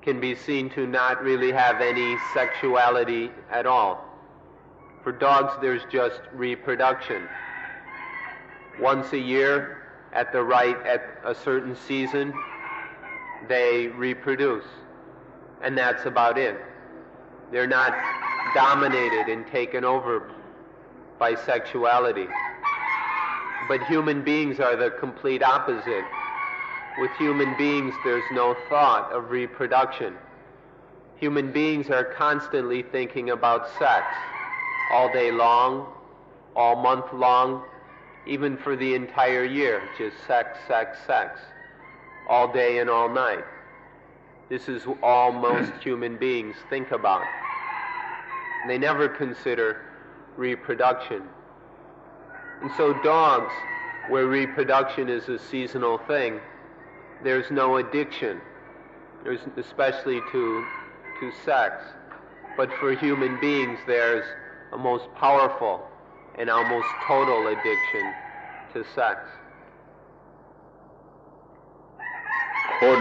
can be seen to not really have any sexuality at all. For dogs, there's just reproduction. Once a year, at a certain season, they reproduce, and that's about it. They're not dominated and taken over by sexuality. But human beings are the complete opposite. With human beings, there's no thought of reproduction. Human beings are constantly thinking about sex, all day long, all month long, even for the entire year, just sex, sex, sex, all day and all night. This is all most human beings think about. They never consider reproduction. And so dogs where reproduction is a seasonal thing, there's no addiction, especially to sex. But for human beings, there's a most powerful and almost total addiction to sex. คน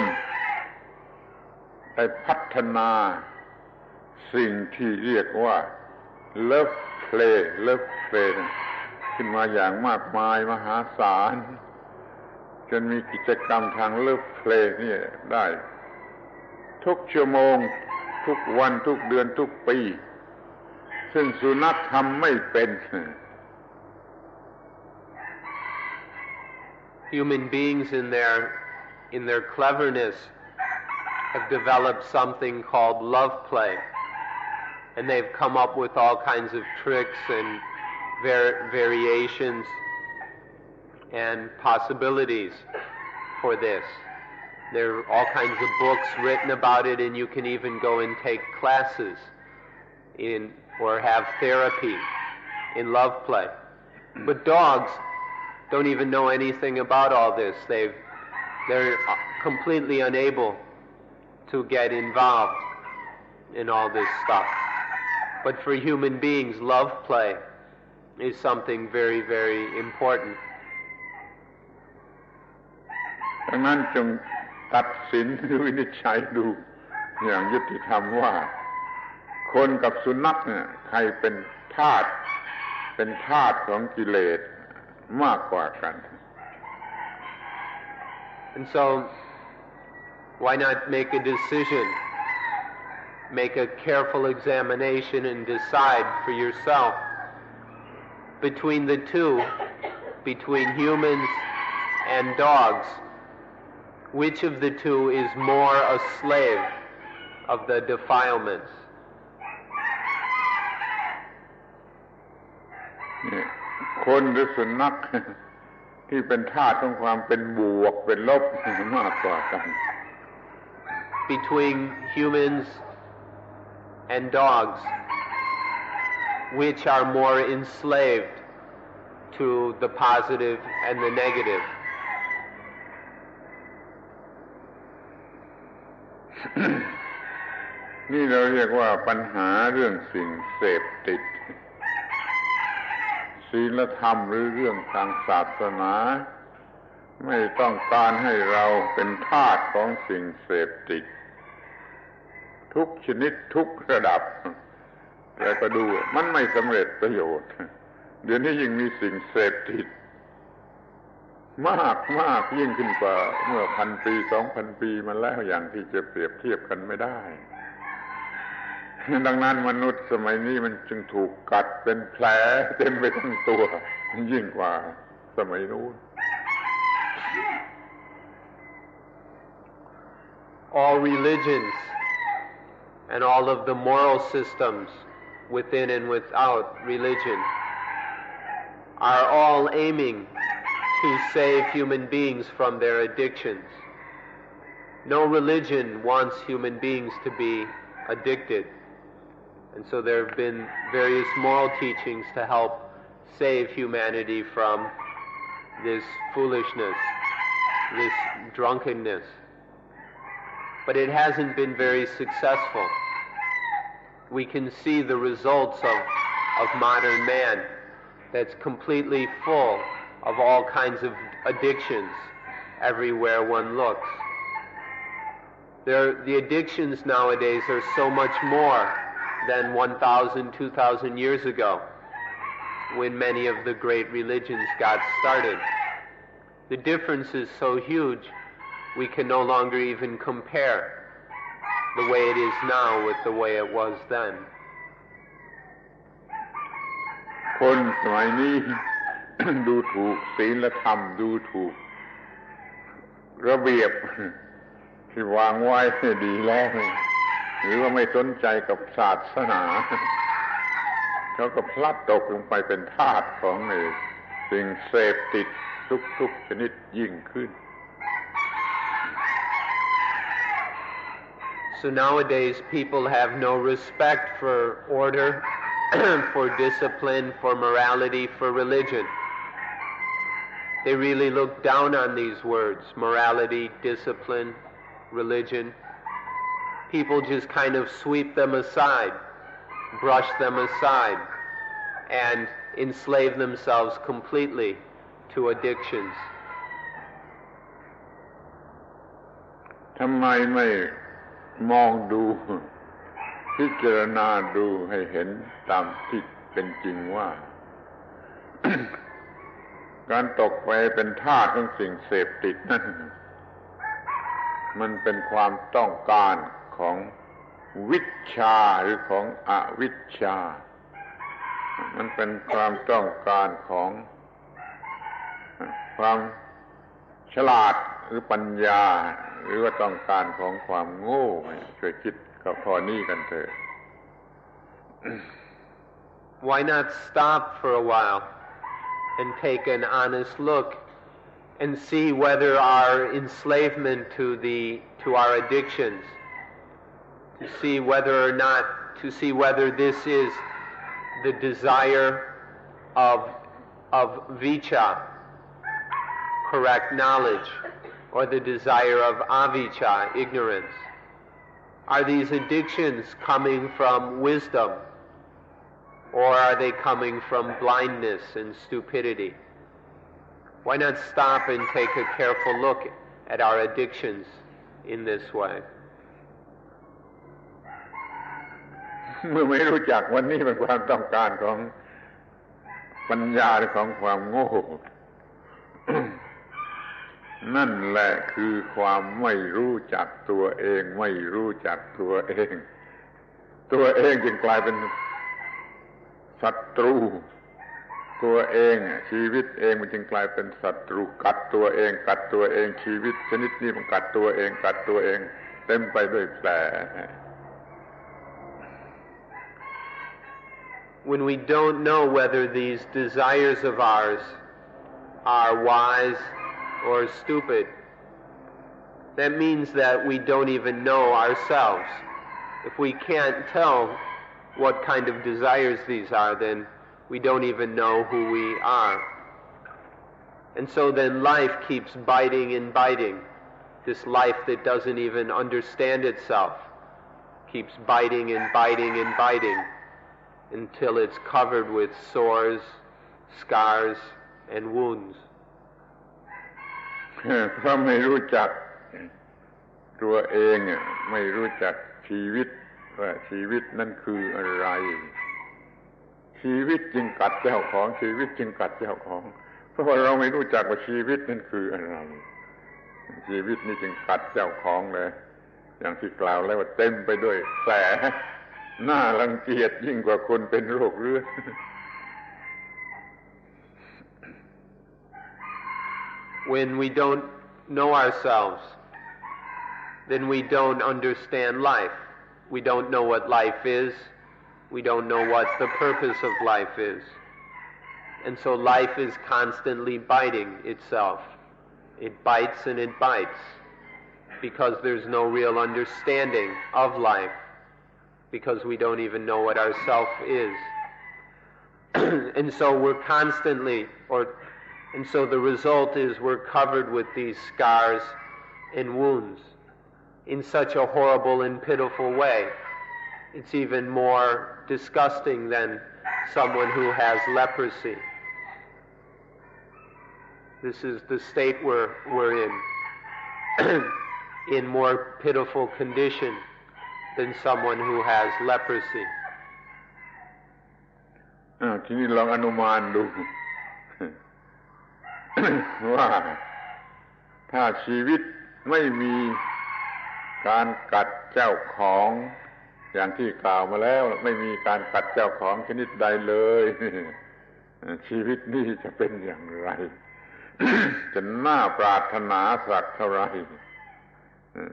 ได้พัฒนาสิ่งที่เรียกว่า love play ขึ้นมาอย่างมากมายมหาศาลจนมีกิจกรรมทาง love play นี่ได้ทุกชั่วโมงทุกวันทุกเดือนทุกปีซึ่งสุนัขทำไม่เป็น Human beings in their cleverness have developed something called love play, and they've come up with all kinds of tricks and variations and possibilities for this. There are all kinds of books written about it, and you can even go and take classes or have therapy in love play. But dogs don't even know anything about all this. They're completely unable to get involved in all this stuff. But for human beings, love play is something very, very important. ดังนั้นจงตัดสินหรือวินิจฉัยดูอย่างยุติธรรมว่าคนกับสุนัขเนี่ยใครเป็นทาสของกิเลสมากกว่ากัน And so why not make a decision, make a careful examination and decide for yourself between the two, between humans and dogs, which of the two is more a slave of the defilements? คนหรือสุนัขที่เป็นทาสของความเป็นบวกเป็นลบมากกว่ากัน Between humans and dogs, which are more enslaved to the positive and the negative? นี่เราเรียกว่าปัญหาเรื่องสิ่งเสพติดศีลธรรมหรือเรื่องทางศาสนาไม่ต้องการให้เราเป็นทาสของสิ่งเสพติดทุกชนิดทุกระดับแต่ก็ดูมันไม่สำเร็จประโยชน์เดี๋ยวนี้ยิ่งมีสิ่งเสพติดมากยิ่งขึ้นกว่าเมื่อ 1,000 ปี 2,000 ปีมาแล้วอย่างที่จะเปรียบเทียบกันไม่ได้ดังนั้นมนุษย์สมัยนี้มันจึงถูกกัดเป็นแผลเต็มไปทั้งตัวยิ่งกว่าสมัยนู้น All religions and all of the moral systems within and without religion are all aiming to save human beings from their addictions. No religion wants human beings to be addicted. And so there have been various moral teachings to help save humanity from this foolishness, this drunkenness. But it hasn't been very successful. We can see the results of modern man that's completely full of all kinds of addictions everywhere one looks. The addictions nowadays are so much more than 1,000, 2,000 years ago, when many of the great religions got started. The difference is so huge, we can no longer even compare the way it is now with the way it was then. คนสมัยนี้ ดูถูกศีลธรรมดูถูกระเบียบที่วางไว้ดีแล้วหรือว่าไม่สนใจกับศาสนาเขาก็พลัดตกลงไปเป็นทาสของสิ่งเสพติดทุกชนิดยิ่งขึ้น So nowadays people have no respect for order, for discipline, for morality, for religion. They really look down on these words, morality, discipline, religion. People just kind of sweep them aside, brush them aside, and enslave themselves completely to addictions. ทำไมไม่มองดูพิจารณาดูให้เห็นตามที่เป็นจริงว่า การตกไปเป็นทาสของสิ่งเสพติดนั่นมันเป็นความต้องการของวิชชาหรือของอวิชชามันเป็นความต้องการของความฉลาดหรือปัญญาหรือว่าต้องการของความโง่ช่วยคิดกับข้อนี้กันเถอะ Why not stop for a while and take an honest look and see whether our enslavement to our addictions, to see whether this is the desire of vicha, correct knowledge, or the desire of avijja, ignorance. Are these addictions coming from wisdom, or are they coming from blindness and stupidity? Why not stop and take a careful look at our addictions in this way? เมื่อไม่รู้จักวันนี้เป็นความต้องการของปัญญาหรือของความโง่ นั่นแหละคือความไม่รู้จักตัวเองไม่รู้จักตัวเองตัวเองจึงกลายเป็นศัตรูตัวเองชีวิตเองมันจึงกลายเป็นศัตรูกัดตัวเองกัดตัวเองชีวิตชนิดนี้มันกัดตัวเองกัดตัวเองเต็มไปด้วยแผล When we don't know whether these desires of ours are wise or stupid, that means that we don't even know ourselves. If we can't tell what kind of desires these are, then we don't even know who we are. And so then life keeps biting and biting. This life that doesn't even understand itself keeps biting and biting and biting until it's covered with sores, scars, and wounds. เพราะไม่รู้จักตัวเองไม่รู้จักชีวิตว่าชีวิตนั่นคืออะไรชีวิตจึงกัดเจ้าของชีวิตจึงกัดเจ้าของเพราะว่าเราไม่รู้จักว่าชีวิตนั่นคืออะไรชีวิตนี่จึงกัดเจ้าของเลยอย่างที่กล่าวแล้วว่าเต็มไปด้วยแผลน่ารังเกียจยิ่งกว่าคนเป็นโรคเรื้อน When we don't know ourselves, then we don't understand life. We don't know what life is. We don't know what the purpose of life is. And so life is constantly biting itself. It bites and it bites because there's no real understanding of life, because we don't even know what our self is. And so we're constantly, and so the result is we're covered with these scars and wounds in such a horrible and pitiful way. It's even more disgusting than someone who has leprosy. This is the state we're in more pitiful condition than someone who has leprosy. ทีนี้ลองอนุมานดู ว่าถ้าชีวิตไม่มีการกัดเจ้าของอย่างที่กล่าวมาแล้วไม่มีการกัดเจ้าของชนิดใดเลย ชีวิตนี้จะเป็นอย่างไร จะน่าปรารถนาสักเท่าไร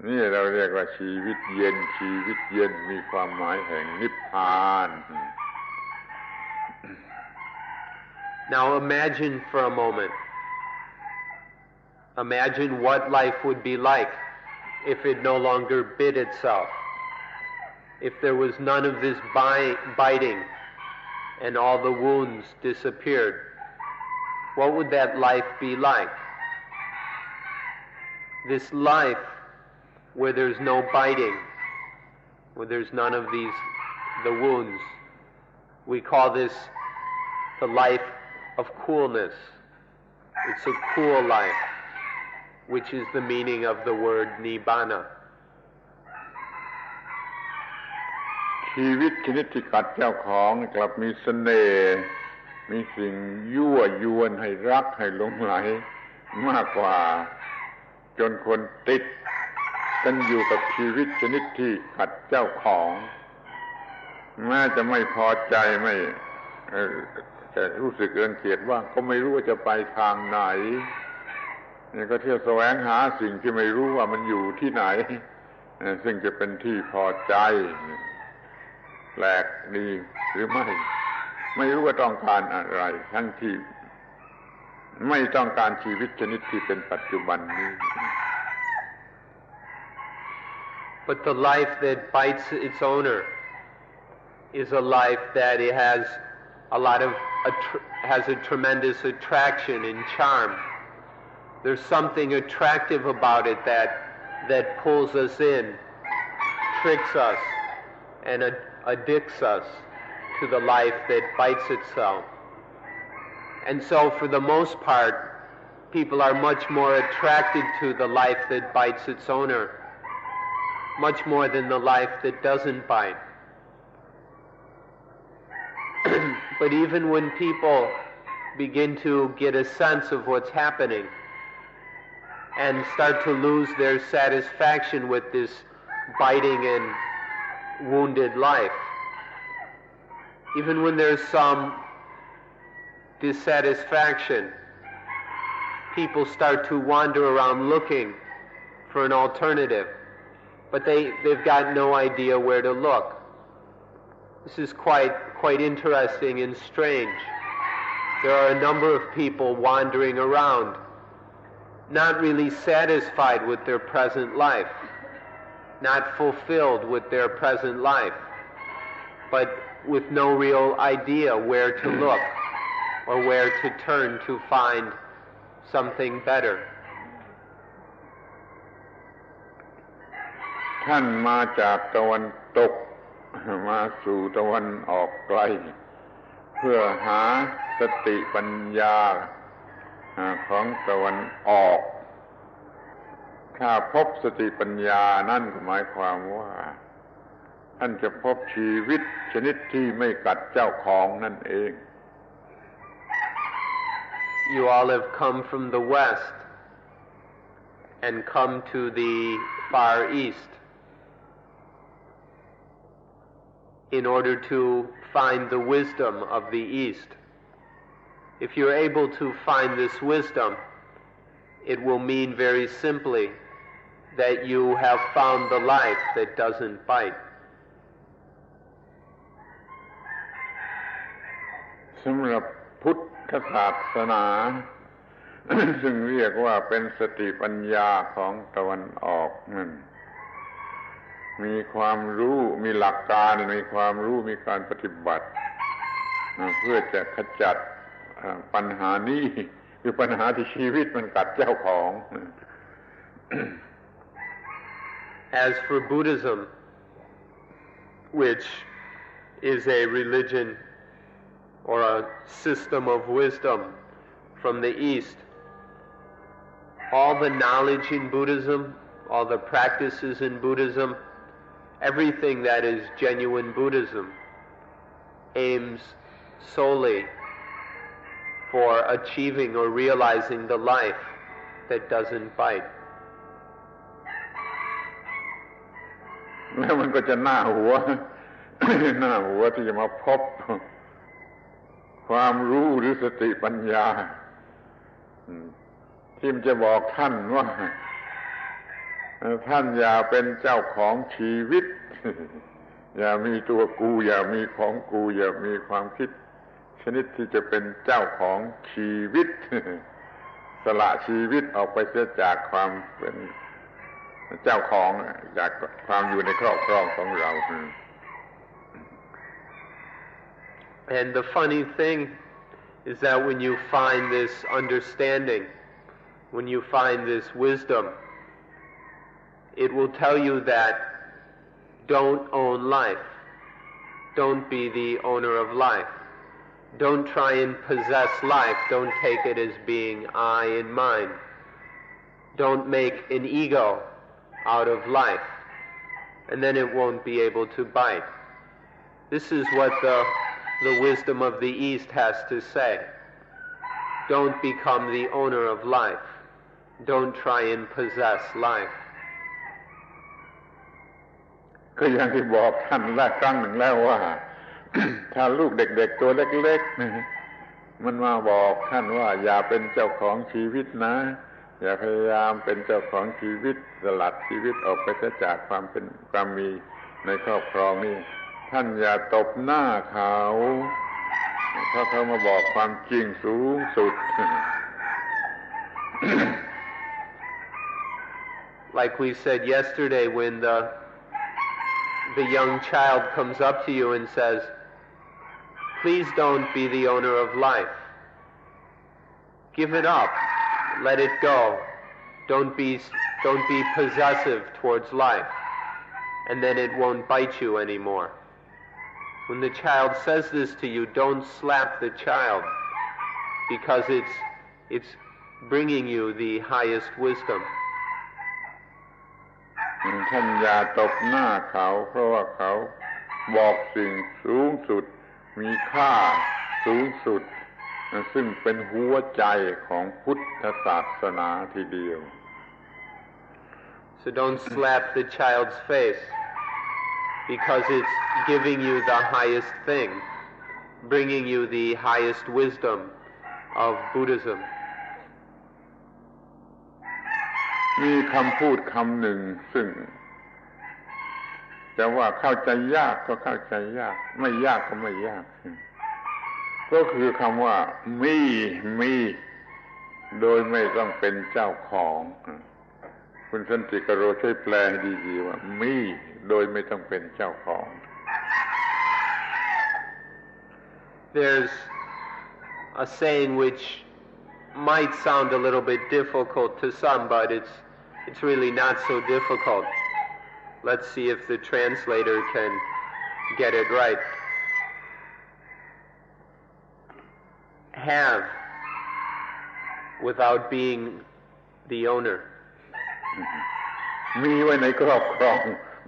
นี่เราเรียกว่าชีวิตเย็นชีวิตเย็นมีความหมายแห่งนิพพาน Now imagine for a moment. Imagine what life would be like if it no longer bit itself. If there was none of this biting and all the wounds disappeared. what would that life be like? This life where there's no biting, where there's none of the wounds. We call this the life of coolness. It's a cool life, which is the meaning of the word nibbana. ชีวิตชนิดที่กัดเจ้าของกลับมีเสน่ห์มีสิ่งยั่วยวนให้รักให้หลงไหลมากกว่าจนคนติดกันอยู่กับชีวิตชนิดที่ขัดเจ้าของแม้จะไม่พอใจไม่จะรู้สึกรังเกียจว่าก็ไม่รู้ว่าจะไปทางไหนนี่ก็เที่ยวแสวงหาสิ่งที่ไม่รู้ว่ามันอยู่ที่ไหนซึ่งจะเป็นที่พอใจแปลกดีหรือไม่รู้ว่าต้องการอะไรทั้งที่ไม่ต้องการชีวิตชนิดที่เป็นปัจจุบันนี้ But the life that bites its owner is a life that it has a tremendous attraction and charm. There's something attractive about it that pulls us in, tricks us, and addicts us to the life that bites itself. And so for the most part, people are much more attracted to the life that bites its owner, much more than the life that doesn't bite. But even when people begin to get a sense of what's happening and start to lose their satisfaction with this biting and wounded life, even when there's some dissatisfaction, people start to wander around looking for an alternative, but they've got no idea where to look. This is quite interesting and strange. There are a number of people wandering around, not really satisfied with their present life, not fulfilled with their present life, but with no real idea where to look or where to turn to find something better. ท่านมาจากตะวันตกมาสู่ตะวันออกไกลเพื่อหาสติปัญญาของตะวันออกถ้าพบสติปัญญานั่นก็หมายความว่าท่านจะพบชีวิตชนิดที่ไม่กัดเจ้าของนั่นเอง You all have come from the west and come to the far east in order to find the wisdom of the east. If you're able to find this wisdom, it will mean very simply that you have found the life that doesn't bite. สำหรับพุทธศาสนา ซึ่งเรียกว่าเป็นสติปัญญาของตะวันออกนั่นมีความรู้มีหลักการมีความรู้มีการปฏิบัติเพื่อจะขจัดปัญหานี้คือปัญหาที่ชีวิตมันกัดเจ้าของ As for Buddhism, which is a religion or a system of wisdom from the East, all the knowledge in Buddhism, all the practices in Buddhism, everything that is genuine Buddhism aims solely for achieving or realizing the life that doesn't bite. แล้วมันก็จะน่าหัว น่าหัวที่จะมาพบความรู้หรือสติปัญญาที่มันจะบอกท่านว่าท่านอย่าเป็นเจ้าของชีวิต อย่ามีตัวกูอย่ามีของกูอย่ามีความคิดชนิดที่จะเป็นเจ้าของชีวิต สละชีวิตออกไปเสียจากความเป็นเจ้าของจากความอยู่ในครอบครองของเรา And the funny thing is that when you find this understanding, when you find this wisdom, it will tell you that don't own life. Don't be the owner of life. Don't try and possess life. Don't take it as being I and mine. Don't make an ego out of life, and then it won't be able to bite. This is what the wisdom of the East has to say. Don't become the owner of life. Don't try and possess life. ก็อย่างที่บอกท่านแรกครั้งหนึ่งแล้วว่า ถ้าลูกเด็กๆตัวเล็กๆมันมาบอกท่านว่าอย่าเป็นเจ้าของชีวิตนะอย่าพยายามเป็นเจ้าของชีวิตสลัดชีวิตออกไปจากความมีในครอบครองนี่ท่านอย่าตบหน้าเขาเพราะเขามาบอกความจริงสูงสุด Like we said yesterday, when the young child comes up to you and says, please don't be the owner of life. Give it up. Let it go. Don't be possessive towards life. And then it won't bite you anymore. When the child says this to you, don't slap the child, because it's bringing you the highest wisdom. ท่านอย่าตบหน้าเขาเพราะว่าเขาบอกสิ่งสูงสุดมีค่าสูงสุดซึ่งเป็นหัวใจของพุทธศาสนาทีเดียว So don't slap the child's face, because it's giving you the highest thing, bringing you the highest wisdom of Buddhism. มีคำพูดคำหนึ่งซึ่งจะว่าเข้าใจยากก็เข้าใจยากไม่ยากก็ไม่ยากก็คือคำว่ามีโดยไม่ต้องเป็นเจ้าของคุณสันติกโรช่วยแปลให้ดีๆว่ามีโดยไม่ต้องเป็นเจ้าของ There's a saying which might sound a little bit difficult to some, but it's really not so difficult. Let's see if the translator can get it right. Have without being the owner. มีไว้ในครอบครอง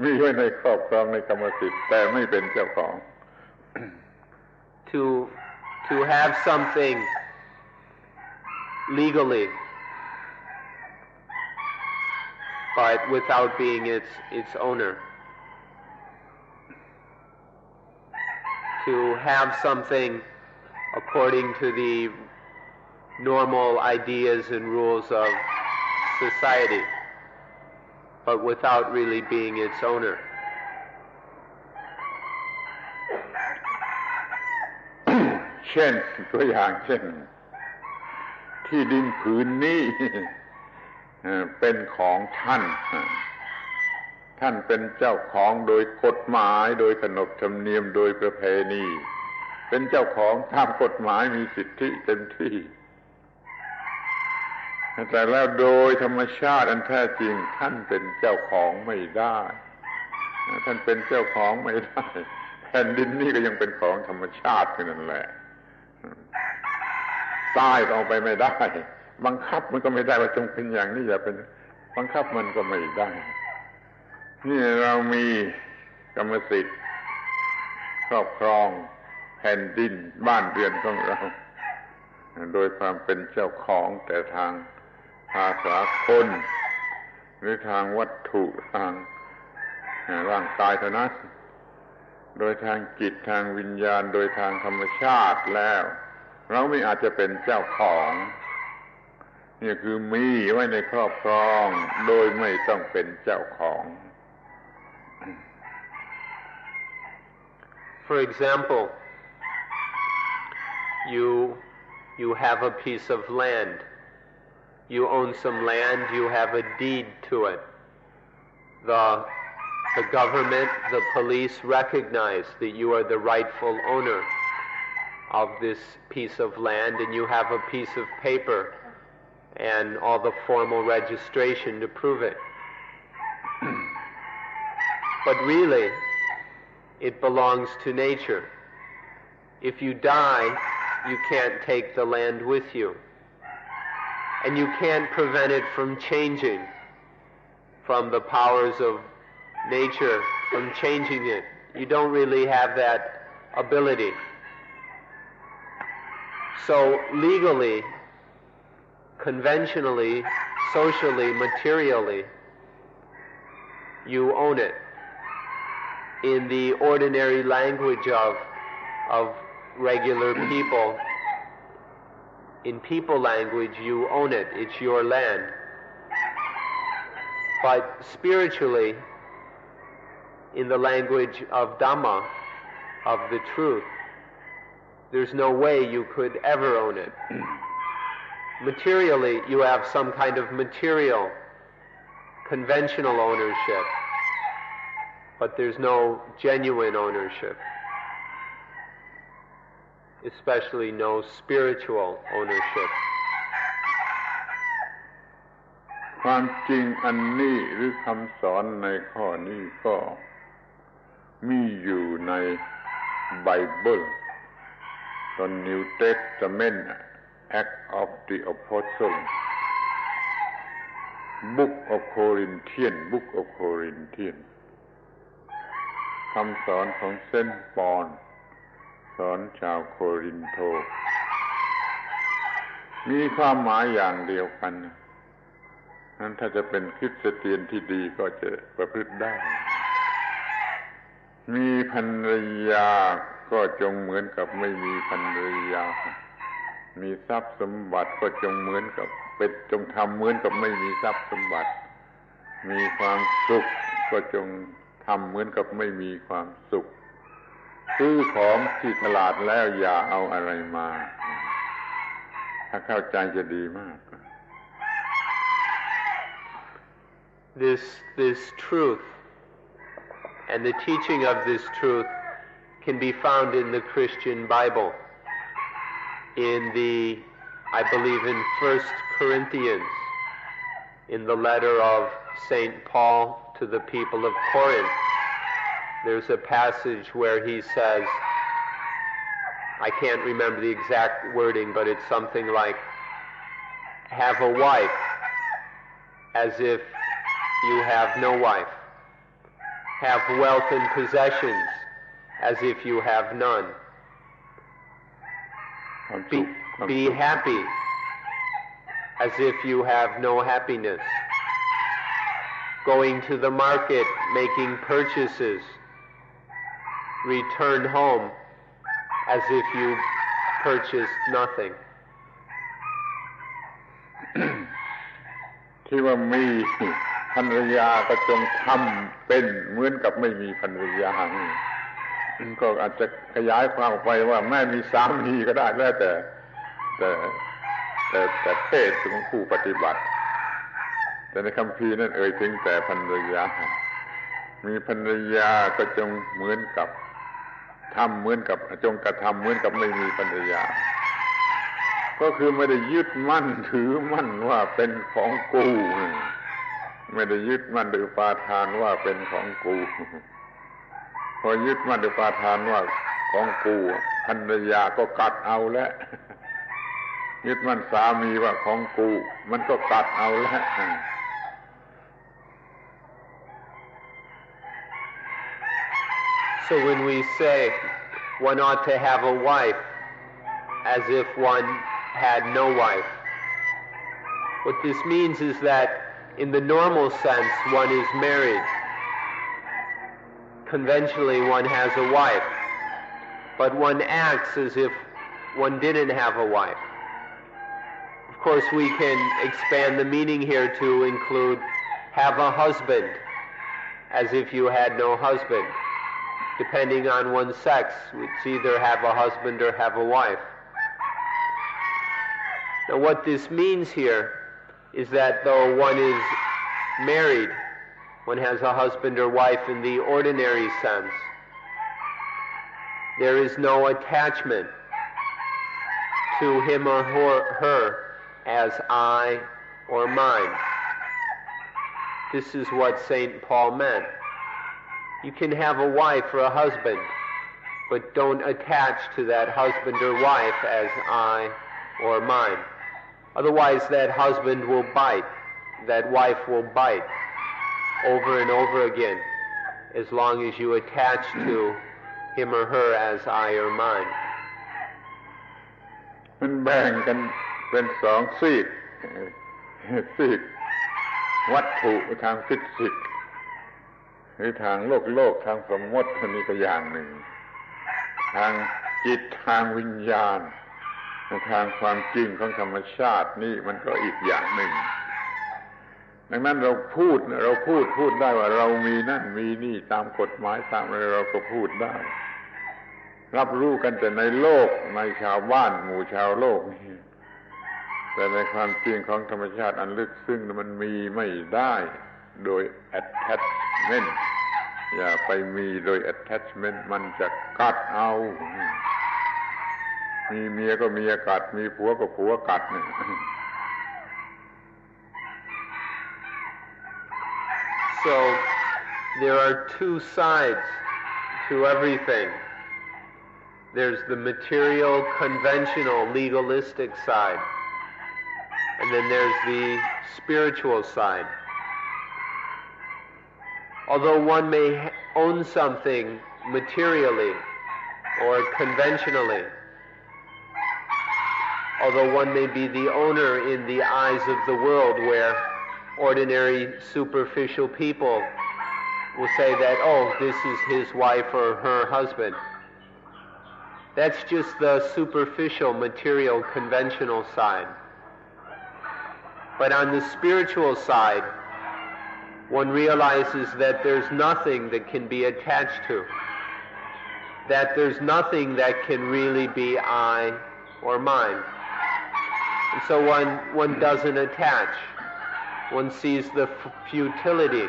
มีไว้ในครอบครองในกรรมสิทธิ์แต่ไม่เป็นเจ้าของ To have something legally, but without being its owner. To have something according to the normal ideas and rules of society, but without really being its owner. เช่นตัวอย่างเช่นที่ดินผืนนี้เป็นของท่านเป็นเจ้าของโดยกฎหมายโดยขนบธรรมเนียมโดยประเพณีเป็นเจ้าของตามกฎหมายมีสิทธิเต็มที่แต่แล้วโดยธรรมชาติอันแท้จริงท่านเป็นเจ้าของไม่ได้ท่านเป็นเจ้าของไม่ได้แผ่นดินนี้ก็ยังเป็นของธรรมชาตินั่นแหละตายออกไปไม่ได้บังคับมันก็ไม่ได้ว่าจงเป็นอย่างนี้อย่าเป็นบังคับมันก็ไม่ได้นี่เรามีกรรมสิทธิ์ครอบครองแผ่นดินบ้านเรือนของเราโดยความเป็นเจ้าของแต่ทางภาษาคนหรือทางวัตถุทางร่างกายเท่านั้นโดยทางจิตทางวิญญาณโดยทางธรรมชาติแล้วเราไม่อาจจะเป็นเจ้าของนี่คือมีไว้ในครอบครองโดยไม่ต้องเป็นเจ้าของ For example, you have a piece of land. You own some land, you have a deed to it. The government, the police recognize that you are the rightful owner of this piece of land, and you have a piece of paper and all the formal registration to prove it. But really, it belongs to nature. If you die, you can't take the land with you. And you can't prevent it from changing, from the powers of nature, from changing it. You don't really have that ability. So legally, conventionally, socially, materially, you own it. In the ordinary language of regular people, in people language, you own it. It's your land. But spiritually, in the language of Dhamma, of the truth, there's no way you could ever own it. Materially, you have some kind of material, conventional ownership, but there's no genuine ownership, especially no spiritual ownership. ความจริงอันนี้หรือคำสอนในข้อนี้ก็มีอยู่ในไบเบิลตอน New Testament Act of the Apostle Book of Corinthians คำสอนของเซนต์ปอลสอนชาวโครินโตมีความหมายอย่างเดียวกันนั้นถ้าจะเป็นคริสเตียนที่ดีก็จะประพฤติได้มีภรรยาก็จงเหมือนกับไม่มีภรรยามีทรัพย์สมบัติก็จงเหมือนกับจงทำเหมือนกับไม่มีทรัพย์สมบัติมีความสุขก็จงทำเหมือนกับไม่มีความสุขซื้อของที่ตลาดแล้วอย่าเอาอะไรมาถ้าเข้าใจจะดีมาก This truth and the teaching of this truth can be found in the Christian Bible, I believe in 1 Corinthians, in the letter of St. Paul to the people of Corinth. There's a passage where he says, I can't remember the exact wording, but it's something like, have a wife as if you have no wife. Have wealth and possessions as if you have none. Be happy as if you have no happiness. Going to the market, making purchases. Return home as if you purchased nothing. ที่ว่ามีภรรยาก็จงทำเป็นเหมือนกับไม่มีภรรยาก็อาจจะขยายความออกไปว่าแม่มีสามีก็ได้แล้วแต่เพศของผู้ปฏิบัติแต่ในคัมภีร์นั้นเอ่ยถึงแต่ภรรยามีภรรยาก็จงเหมือนกับทำเหมือนกับจงกระทำเหมือนกับไม่มีภรรยาก็คือไม่ได้ยึดมั่นถือมั่นว่าเป็นของกูไม่ได้ยึดมั่นหรือปาทานว่าเป็นของกูพอยึดมั่นหรือปาทานว่าของกูภรรยาก็กัดเอาแล้วยึดมั่นสามีว่าของกูมันก็กัดเอาแล้ว So when we say one ought to have a wife as if one had no wife, what this means is that in the normal sense one is married. Conventionally one has a wife, but one acts as if one didn't have a wife. Of course we can expand the meaning here to include have a husband as if you had no husband. Depending on one's sex, it's either have a husband or have a wife. Now what this means here is that though one is married, one has a husband or wife in the ordinary sense, there is no attachment to him or her as I or mine. This is what St. Paul meant. You can have a wife or a husband, but don't attach to that husband or wife as I or mine. Otherwise, that husband will bite, that wife will bite over and over again, as long as you attach to him or her as I or mine. มันแบ่งกันเป็นสองซีกวัตถุทางฟิสิกส์หรือทางโลกทางสมมตินี่ก็อย่างหนึ่งทางจิตทางวิญญาณทางความจริงของธรรมชาตินี่มันก็อีกอย่างหนึ่งดังนั้นเราพูดได้ว่าเรามีนั่นมีนี่ตามกฎหมายตามอะไรเราก็พูดได้รับรู้กันแต่ในโลกในชาวบ้านหมู่ชาวโลกนี่แต่ในความจริงของธรรมชาติอันลึกซึ้งมันมีไม่ได้โดย attachment อย่าไปมีโดย attachment มันจะกัดเอามีเมียก็เมียกัดมีผัวก็ผัวกัดนี่ So there are two sides to everything. There's the material, conventional, legalistic side, and then there's the spiritual side. Although one may own something materially or conventionally, although one may be the owner in the eyes of the world, where ordinary superficial people will say that, oh, this is his wife or her husband. That's just the superficial, material, conventional side. But on the spiritual side, one realizes that there's nothing that can be attached to, that there's nothing that can really be I or mine. And so one doesn't attach. One sees the futility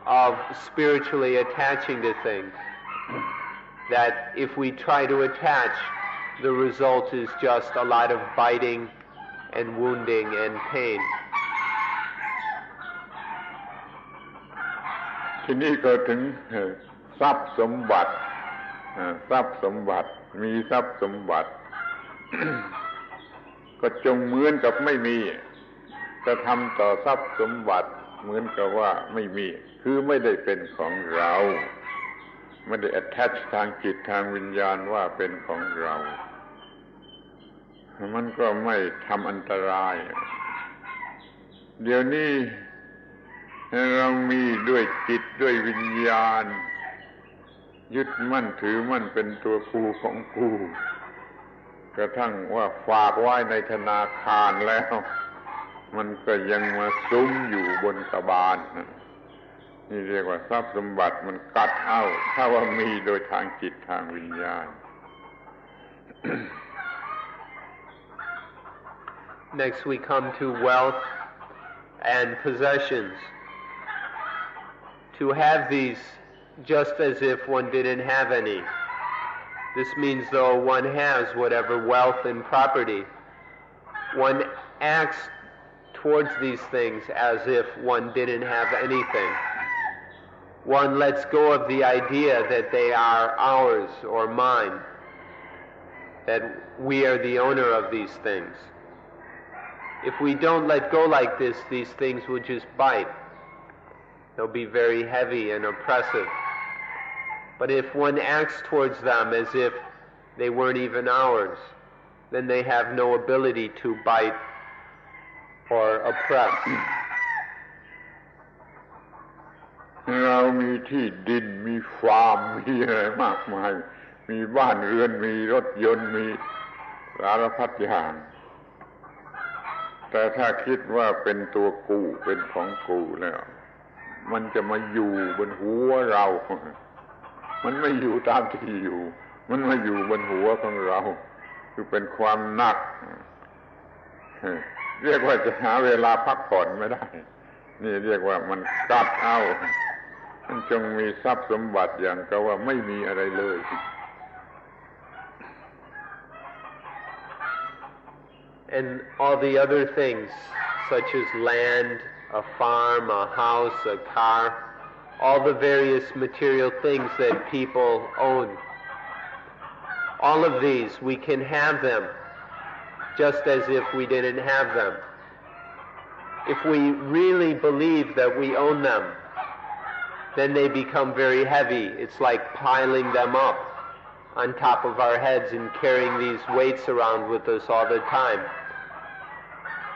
of spiritually attaching to things. That if we try to attach, the result is just a lot of biting and wounding and pain. ทีนี้ก็ถึงทรัพย์สมบัติมีทรัพย์สมบัติ ก็จงเหมือนกับไม่มีกระทำต่อทรัพย์สมบัติเหมือนกับว่าไม่มีคือไม่ได้เป็นของเราไม่ได้ attach ทางจิตทางวิญญาณว่าเป็นของเรามันก็ไม่ทำอันตรายเดี๋ยวนี้เรามีด้วยจิตด้วยวิญญาณยึดมั่นถือมั่นเป็นตัวกูของกูกระทั่งว่าฝากไว้ในธนาคารแล้วมันก็ยังมาซุ้มอยู่บนกระบาลนี่เรียกว่าทรัพย์สมบัติมันกัดเอาถ้าว่ามีโดยทางจิตทางวิญญาณ Next we come to wealth and possessions. To have these just as if one didn't have any. This means though one has whatever wealth and property, one acts towards these things as if one didn't have anything. One lets go of the idea that they are ours or mine, that we are the owner of these things. If we don't let go like this, these things will just bite. They'll be very heavy and oppressive. But if one acts towards them as if they weren't even ours, then they have no ability to bite or oppress. เรามีที่ดินมีฟาร์มมีอะไรมากมายมีบ้านเรือนมีรถยนต์มีสารพัดอย่างแต่ถ้าคิดว่าเป็นตัวกูเป็นของกูแล้วมันจะมาอยู่บนหัวเรามันไม่อยู่ตามที่อยู่มันมาอยู่บนหัวของเราคือเป็นความหนักเรียกว่าจะหาเวลาพักผ่อนไม่ได้นี่เรียกว่ามันกัดเอามันจงมีทรัพย์สมบัติอย่างกับว่าไม่มีอะไรเลย and all the other things such as land, a farm, a house, a car, all the various material things that people own. All of these, we can have them just as if we didn't have them. If we really believe that we own them, then they become very heavy. It's like piling them up on top of our heads and carrying these weights around with us all the time.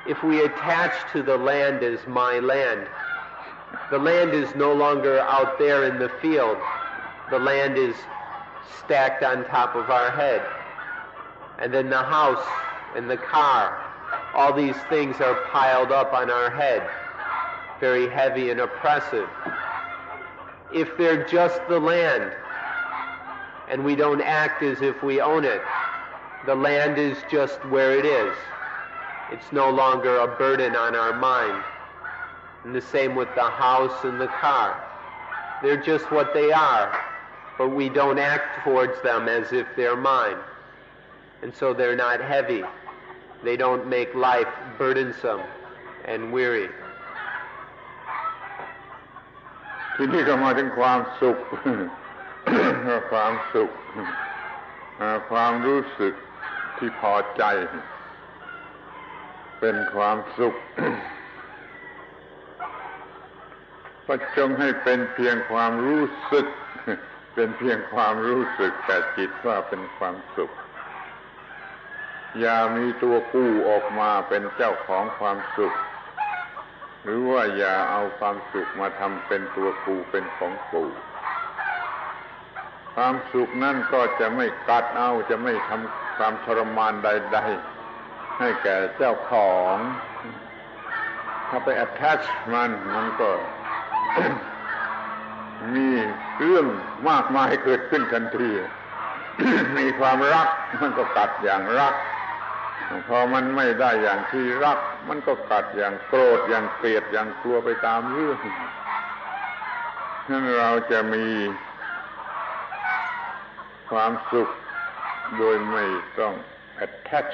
If we attach to the land as my land, the land is no longer out there in the field. The land is stacked on top of our head. And then the house and the car, all these things are piled up on our head, very heavy and oppressive. If they're just the land, and we don't act as if we own it, the land is just where it is. It's no longer a burden on our mind. And the same with the house and the car. They're just what they are, but we don't act towards them as if they're mine. And so they're not heavy. They don't make life burdensome and weary. ทีนี้ก็มาถึงความสุข ความสุข ความรู้สึกที่พอใจเป็นความสุข ก็จงให้เป็นเพียงความรู้สึก เป็นเพียงความรู้สึกแต่จิตว่าเป็นความสุข อย่ามีตัวกูออกมาเป็นเจ้าของความสุข หรือว่าอย่าเอาความสุขมาทำเป็นตัวกูเป็นของกูความสุขนั่นก็จะไม่กัดเอาจะไม่ทำความทรมานใดๆให้แก่เจ้าของถ้าไป attach มันก็ มีเรื่องมากมายเกิดขึ้นทันที มีความรักมันก็กัดอย่างรักพอมันไม่ได้อย่างที่รักมันก็กัดอย่างโกรธอย่างเกลียดอย่างกลัวไปตามเรื่องนั้นเราจะมีความสุขโดยไม่ต้อง attach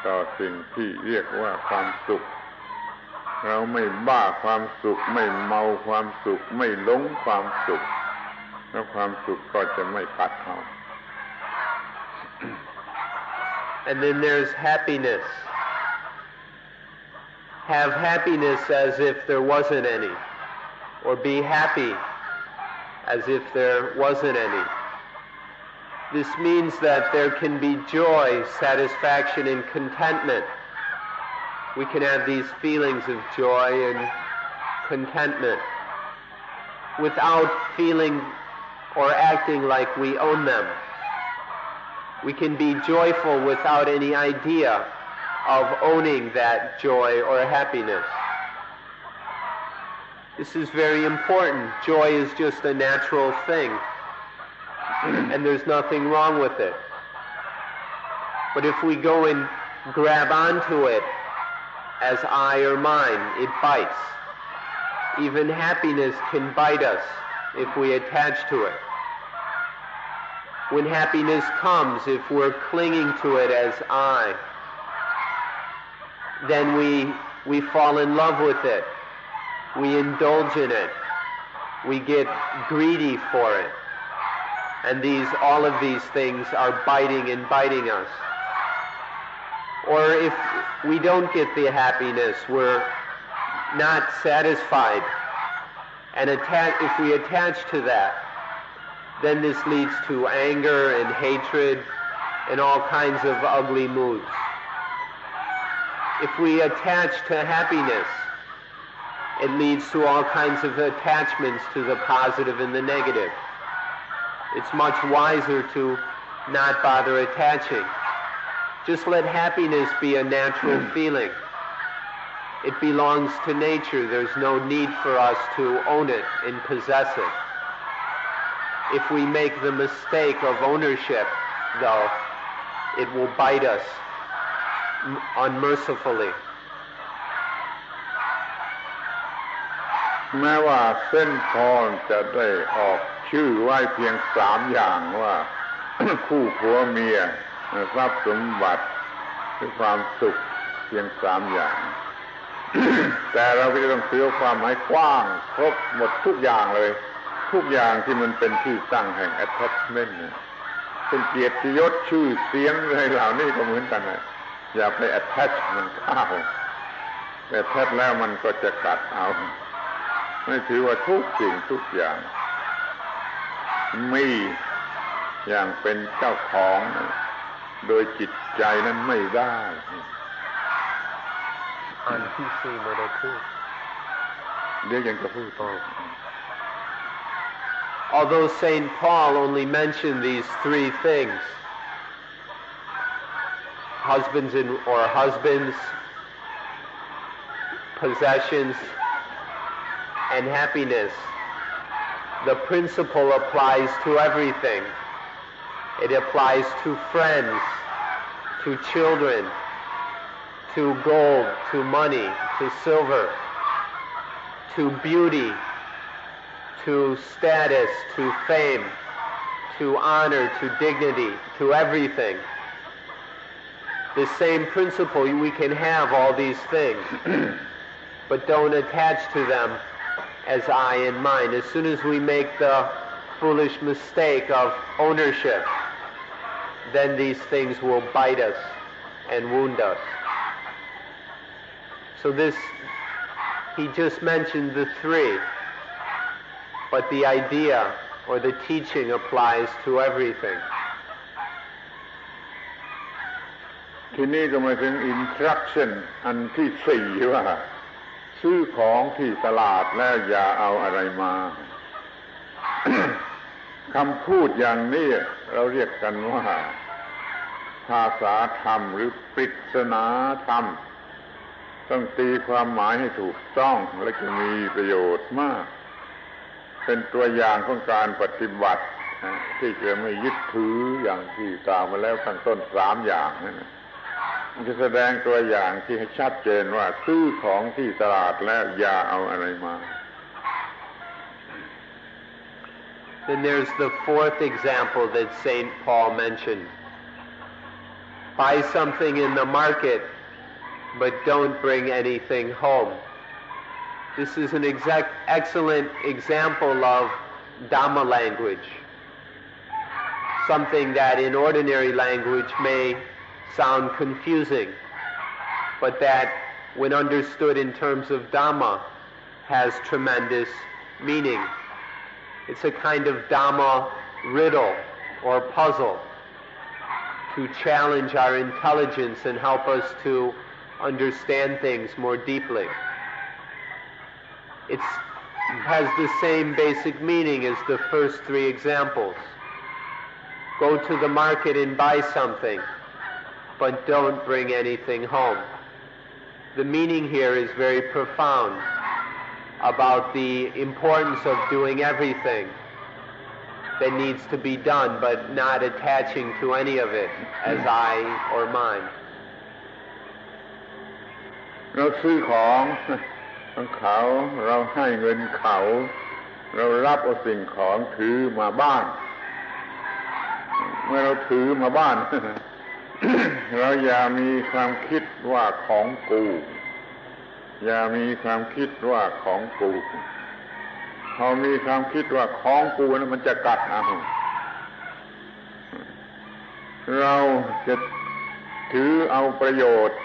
ต่อสิ่งที่เรียกว่าความสุขเราไม่บ้าความสุขไม่เมาความสุขไม่หลงความสุขแล้วความสุขก็จะไม่กัดเอา And then there's happiness. Have happiness as if there wasn't any, or be happy as if there wasn't any. This means that there can be joy, satisfaction, and contentment. We can have these feelings of joy and contentment without feeling or acting like we own them. We can be joyful without any idea of owning that joy or happiness. This is very important. Joy is just a natural thing, and there's nothing wrong with it. But if we go and grab onto it as I or mine, it bites. Even happiness can bite us if we attach to it. When happiness comes, if we're clinging to it as I, then we fall in love with it. We indulge in it. We get greedy for it. And all of these things are biting and biting us. Or if we don't get the happiness, we're not satisfied. And if we attach to that, then this leads to anger and hatred and all kinds of ugly moods. If we attach to happiness, it leads to all kinds of attachments to the positive and the negative. It's much wiser to not bother attaching. Just let happiness be a natural feeling. It belongs to nature. There's no need for us to own it and possess it. If we make the mistake of ownership, though, it will bite us unmercifully. แม้ว่าเส้นทองจะได้ออกชื่อไว้เพียง3 อย่างว่า คู่ผัวเมียทรัพย์สมบัติ คือความสุขเพียง3 อย่าง แต่เราก็จะต้องถือความหมายกว้างครบหมดทุกอย่างเลยทุกอย่างที่มันเป็นที่ตั้งแห่ง attachment เนี่ยเป็นเกียรติยศชื่อเสียงอะไรเหล่านี้ก็เหมือนกันนะอย่าไป attach มันเข้าแต่ attach แล้วมันก็จะกัดเอาไม่ถือว่าทุกสิ่งทุกอย่างมีอย่างเป็นเจ้าของโดยจิตใจนั้นไม่ได้อันที่สี่ไม่ได้พูดเดี๋ยวยังจะพูดต่อ Although St. Paul only mentioned these 3 things, husbands possessions, and happiness, the principle applies to everything. It applies to friends, to children, to gold, to money, to silver, to beauty, to status, to fame, to honor, to dignity, to everything. The same principle, we can have all these things, but don't attach to them as I and mine. As soon as we make the foolish mistake of ownership, then these things will bite us and wound us. So this, he just mentioned the 3, but the idea or the teaching applies to everything. ทีนี้ก็มาถึง instruction อันที่4ว่าซื้อของที่ตลาดแล้วอย่าเอาอะไรมา คำพูดอย่างนี้เราเรียกกันว่าภาษาธรรมหรือปริศนาธรรมต้องตีความหมายให้ถูกต้องและจะมีประโยชน์มากเป็นตัวอย่างของการปฏิบัติที่จะไม่ยึดถืออย่างที่กล่าวมาแล้วข้างต้น3 อย่างนั่นมันจะแสดงตัวอย่างที่ให้ชัดเจนว่าซื้อของที่ตลาดแล้วอย่าเอาอะไรมา Then there's the 4th example that St. Paul mentioned. Buy something in the market, but don't bring anything home. This is an excellent example of Dhamma language, something that in ordinary language may sound confusing, but that when understood in terms of Dhamma has tremendous meaning. It's a kind of Dhamma riddle or puzzle to challenge our intelligence and help us to understand things more deeply. It has the same basic meaning as the first 3 examples. Go to the market and buy something, but don't bring anything home. The meaning here is very profound about the importance of doing everything that needs to be done, but not attaching to any of it as I or mine. เราซื้อของเขาเราให้เงินเขาเรารับเอาสิ่งของถือมาบ้านเมื่อเราถือมาบ้าน เราอย่ามีความคิดว่าของกูอย่ามีความคิดว่าของกูพอมีความคิดว่าของกูนั้นมันจะกัดเอาเราจะถือเอาประโยชน์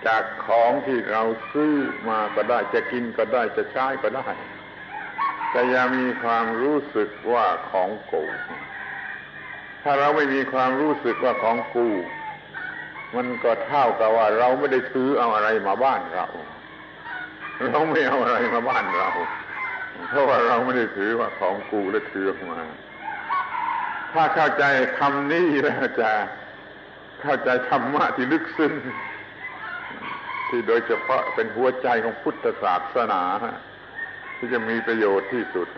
จากของที่เราซื้อมาก็ได้จะกินก็ได้จะใช้ก็ได้แต่อย่ามีความรู้สึกว่าของกูถ้าเราไม่มีความรู้สึกว่าของกูมันก็เท่ากับว่าเราไม่ได้ถือเอาอะไรมาบ้านเราไม่เอาอะไรมาบ้านเราเพราะว่าเราไม่ได้ถือว่าของกูและถือมาถ้าเข้าใจคำนี้แล้วจะเข้าใจธรรมะที่ลึกซึ้งที่โดยเฉพาะเป็นหัวใจของพุทธศาสนาที่จะมีประโยชน์ที่สุด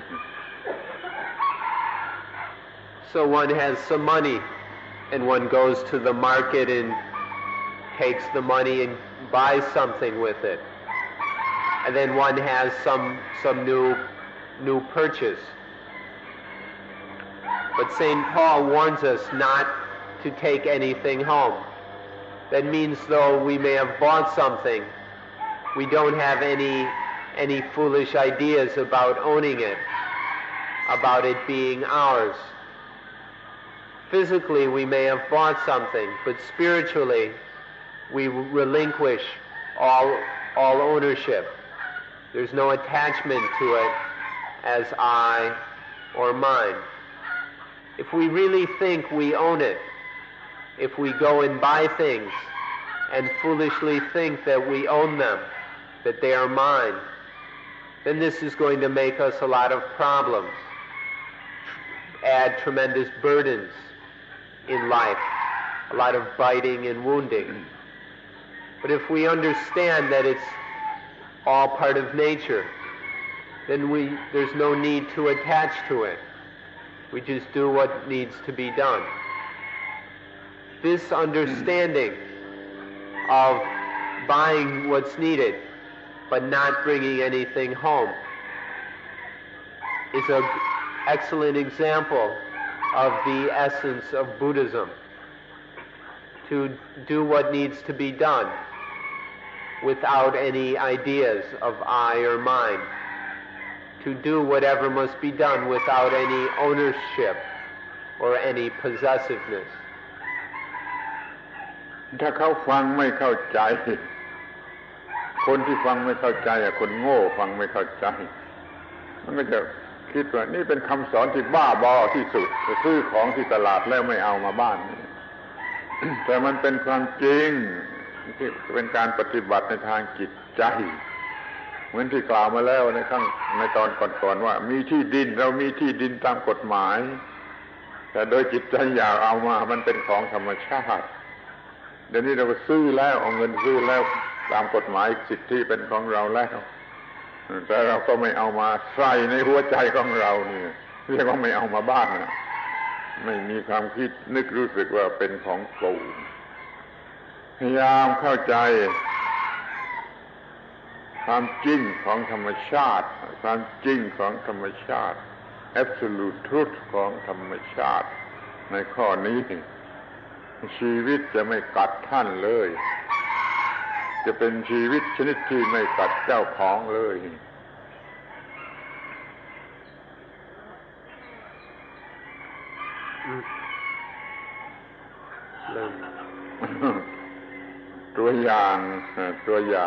So one has some money and one goes to the market and takes the money and buys something with it. And then one has some new purchase. But St. Paul warns us not to take anything home. That means though we may have bought something, we don't have any foolish ideas about owning it, about it being ours. Physically we may have bought something, but spiritually we relinquish all ownership. There's no attachment to it as I or mine. If we really think we own it, if we go and buy things and foolishly think that we own them, that they are mine, then this is going to make us a lot of problems, add tremendous burdens in life, a lot of biting and wounding. But if we understand that it's all part of nature, then there's no need to attach to it. We just do what needs to be done. This understanding of buying what's needed but not bringing anything home is an excellent example of the essence of Buddhism. To do what needs to be done without any ideas of I or mine. To do whatever must be done without any ownership or any possessiveness. ถ้าเขาฟังไม่เข้าใจคนที่ฟังไม่เข้าใจคนโง่ฟังไม่เข้าใจมันก็จะคิดว่านี่เป็นคำสอนที่บ้าบอที่สุดซื้อของที่ตลาดแล้วไม่เอามาบ้าน แต่มันเป็นความจริงที่เป็นการปฏิบัติในทางจิตใจเหมือนที่กล่าวมาแล้วในตอนก่อนๆว่ามีที่ดินเรามีที่ดินตามกฎหมายแต่โดยจิตใจอยากเอามามันเป็นของธรรมชาติเดี๋ยวนี้เราก็ซื้อแล้วเอาเงินซื้อแล้วตามกฎหมายสิทธิเป็นของเราแล้วแต่เราก็ไม่เอามาใส่ในหัวใจของเราเนี่ยเรียกว่าไม่เอามาบ้านนะไม่มีความคิดนึกรู้สึกว่าเป็นของกูพยายามเข้าใจความจริงของธรรมชาติความจริงของธรรมชาติ absolute truth ของธรรมชาติในข้อนี้ชีวิตจะไม่กัดท่านเลยจะเป็นชีวิตชนิดที่ไม่กัดเจ้าของเลยตัวอย่า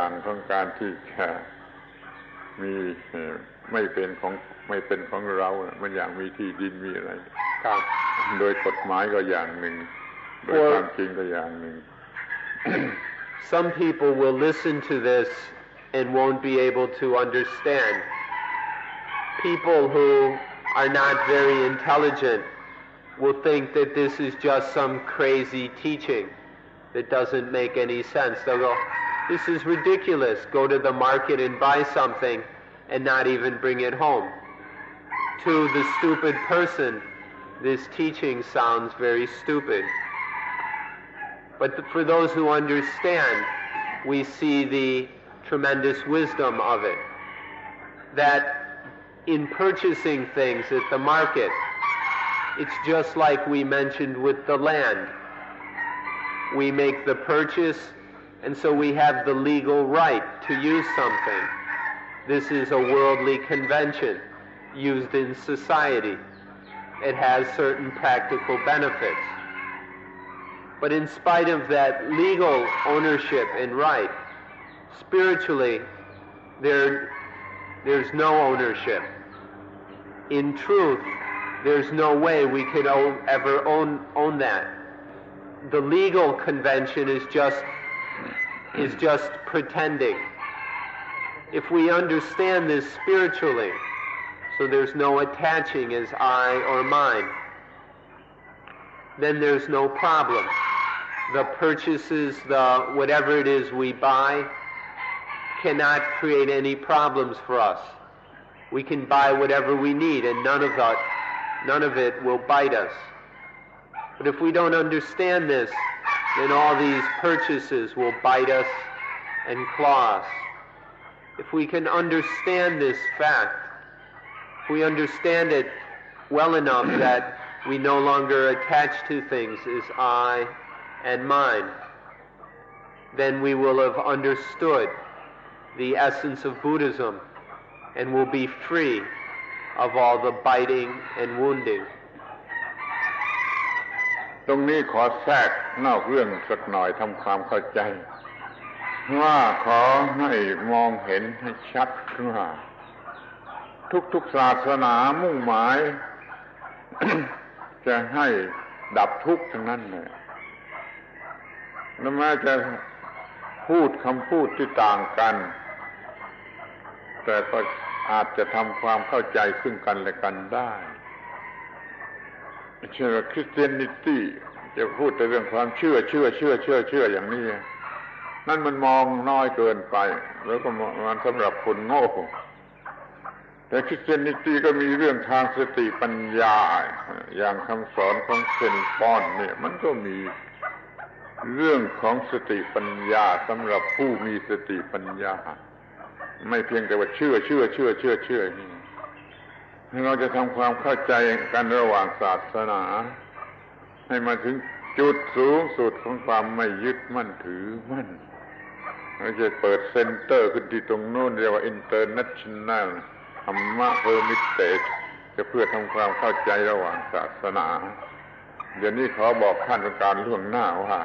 งของการที่จะมีไม่เป็นของเรามันอย่างมีที่ดินมีอะไรโดยกฎหมายก็อย่างหนึ่งโดยความจริงก็อย่างหนึ่ง Some people will listen to this and won't be able to understand. People who are not very intelligent will think that this is just some crazy teaching that doesn't make any sense. They'll go, this is ridiculous. Go to the market and buy something and not even bring it home. To the stupid person, this teaching sounds very stupid. But for those who understand, we see the tremendous wisdom of it. That in purchasing things at the market, it's just like we mentioned with the land. We make the purchase, and so we have the legal right to use something. This is a worldly convention used in society. It has certain practical benefits. But in spite of that legal ownership and right, spiritually, there's no ownership. In truth, there's no way we could ever own that. The legal convention is just pretending. If we understand this spiritually, so there's no attaching as I or mine, then there's no problem. The purchases, whatever it is we buy, cannot create any problems for us. We can buy whatever we need, and none of it will bite us. But if we don't understand this, then all these purchases will bite us and claw us. If we can understand this fact, if we understand it well enough that we no longer attach to things as I and mine, then we will have understood the essence of Buddhism and will be free of all the biting and wounding. ตรงนี้ขอแทรกนอกเรื่องสักหน่อยทำความเข้าใจว่าขอให้มองเห็นให้ชัดว่าทุกศาสนามุ่งหมาย จะให้ดับทุกข์ทั้งนั้นเลยและแม้จะพูดคำพูดที่ต่างกันแต่ก็อาจจะทำความเข้าใจซึ่งกันและกันได้เช่นว่า Christianity จะพูดแต่เรื่องความเชื่ออย่างนี้นั่นมันมองน้อยเกินไปแล้วก็มันสำหรับคนโง่แต่ Christianity ก็มีเรื่องทางสติปัญญาอย่างคำสอนของเซนต์ปอนเนี่ยมันก็มีเรื่องของสติปัญญาสำหรับผู้มีสติปัญญาไม่เพียงแต่ว่าเชื่อนี่เราจะทำความเข้าใจกันระหว่างศาสนาให้มาถึงจุดสูงสุดของความไม่ยึดมั่นถือมั่นเราจะเปิดเซ็นเตอร์ขึ้นที่ตรงโน้นเรียกว่า International ธรรมะ Hermitage จะเพื่อทำความเข้าใจระหว่างศาสนาเดี๋ยวนี้ขอบอกท่านเป็นการล่วงหน้าว่า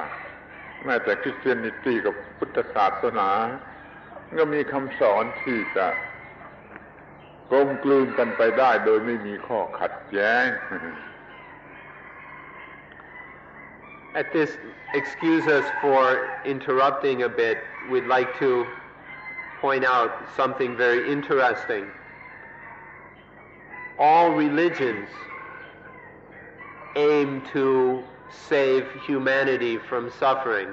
แม้แต่ Christianity กับพุทธศาสนาก็มีคำสอนที่จะกลมกลืนกันไปได้โดยไม่มีข้อขัดแย้ง At this, excuse us for interrupting a bit. We'd like to point out something very interesting. All religions aim to save humanity from suffering.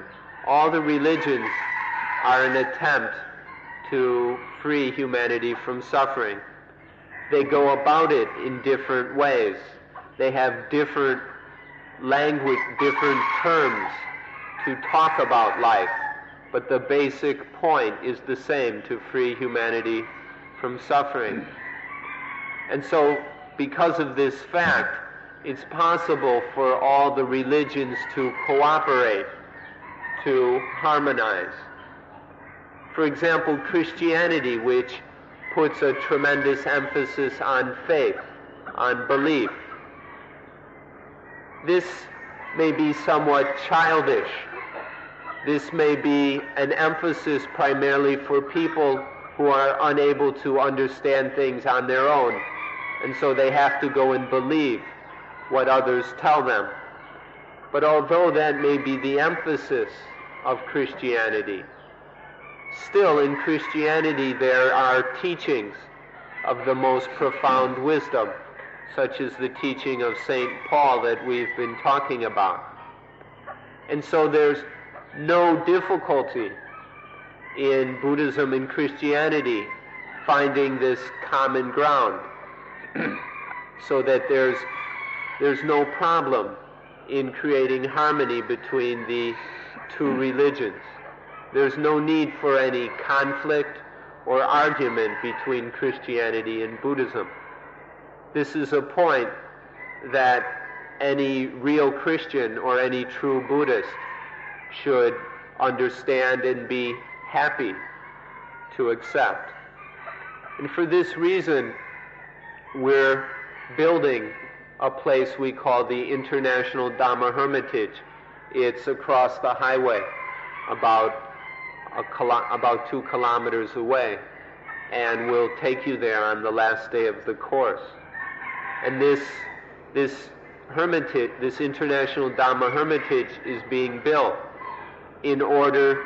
All the religions are an attempt to free humanity from suffering. They go about it in different ways. They have different language, different terms to talk about life, but the basic point is the same, to free humanity from suffering. And so, because of this fact, it's possible for all the religions to cooperate, to harmonize. For example, Christianity, which puts a tremendous emphasis on faith, on belief. This may be somewhat childish. This may be an emphasis primarily for people who are unable to understand things on their own, and so they have to go and believe what others tell them. But although that may be the emphasis of Christianity, still in Christianity there are teachings of the most profound wisdom, such as the teaching of St. Paul that we've been talking about. And so there's no difficulty in Buddhism and Christianity finding this common ground, so that there's no problem in creating harmony between the two religions. There's no need for any conflict or argument between Christianity and Buddhism. This is a point that any real Christian or any true Buddhist should understand and be happy to accept. And for this reason, we're building a place we call the International Dhamma Hermitage. It's across the highway, about 2 kilometers away, and we'll take you there on the last day of the course. And this hermitage, this International Dhamma Hermitage, is being built in order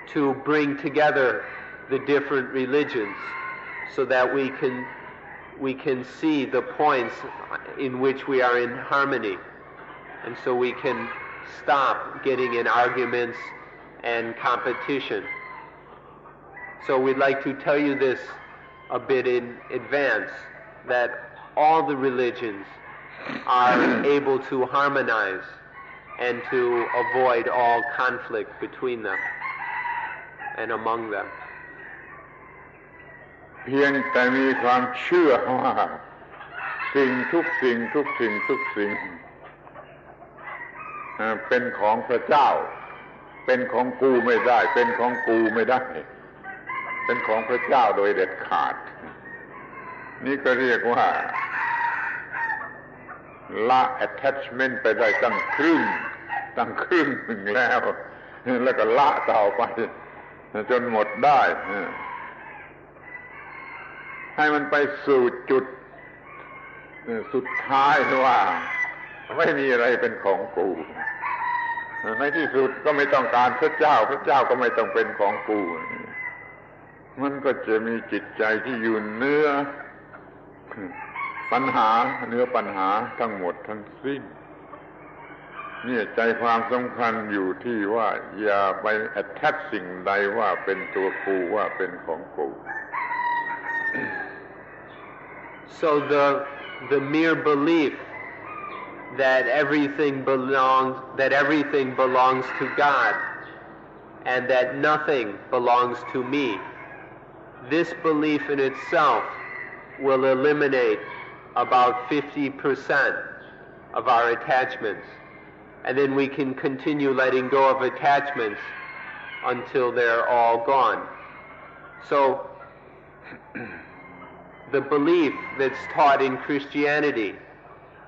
to bring together the different religions so that we can see the points in which we are in harmony, and so we can stop getting in arguments and competition. So we'd like to tell you this a bit in advance, that all the religions are able to harmonize and to avoid all conflict between them and among them. เพียงแต่มีความเชื่อว่าสิ่งทุกสิ่งเป็นของพระเจ้า เป็นของกูไม่ได้เป็นของกูไม่ได้เป็นของพระเจ้าโดยเด็ดขาดนี่ก็เรียกว่าละ attachment ไปได้ตั้งครึ่งหนึ่งแล้วก็ละต่อไปจนหมดได้ให้มันไปสู่จุดสุดท้ายว่าไม่มีอะไรเป็นของกูในที่สุดก็ไม่ต้องการพระเจ้าก็ไม่ต้องเป็นของกูมันก็จะมีจิตใจที่อยู่เหนือปัญหาทั้งหมดทั้งสิ้นเนี่ยใจความสำคัญอยู่ที่ว่าอย่าไป attach สิ่งใดว่าเป็นตัวกูว่าเป็นของกู So the mere belief that everything belongs to God and that nothing belongs to me, this belief in itself will eliminate about 50% of our attachments, and then we can continue letting go of attachments until they're all gone. So the belief that's taught in Christianity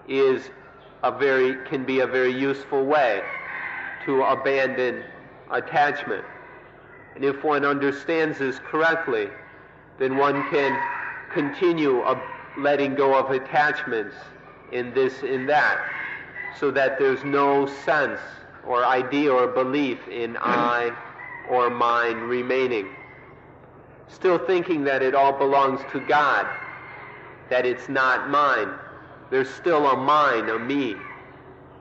can be a very useful way to abandon attachment. And if one understands this correctly, then one can continue letting go of attachments in this, in that, so that there's no sense or idea or belief in I or mine remaining. Still thinking that it all belongs to God, that it's not mine. There's still a mine, a me.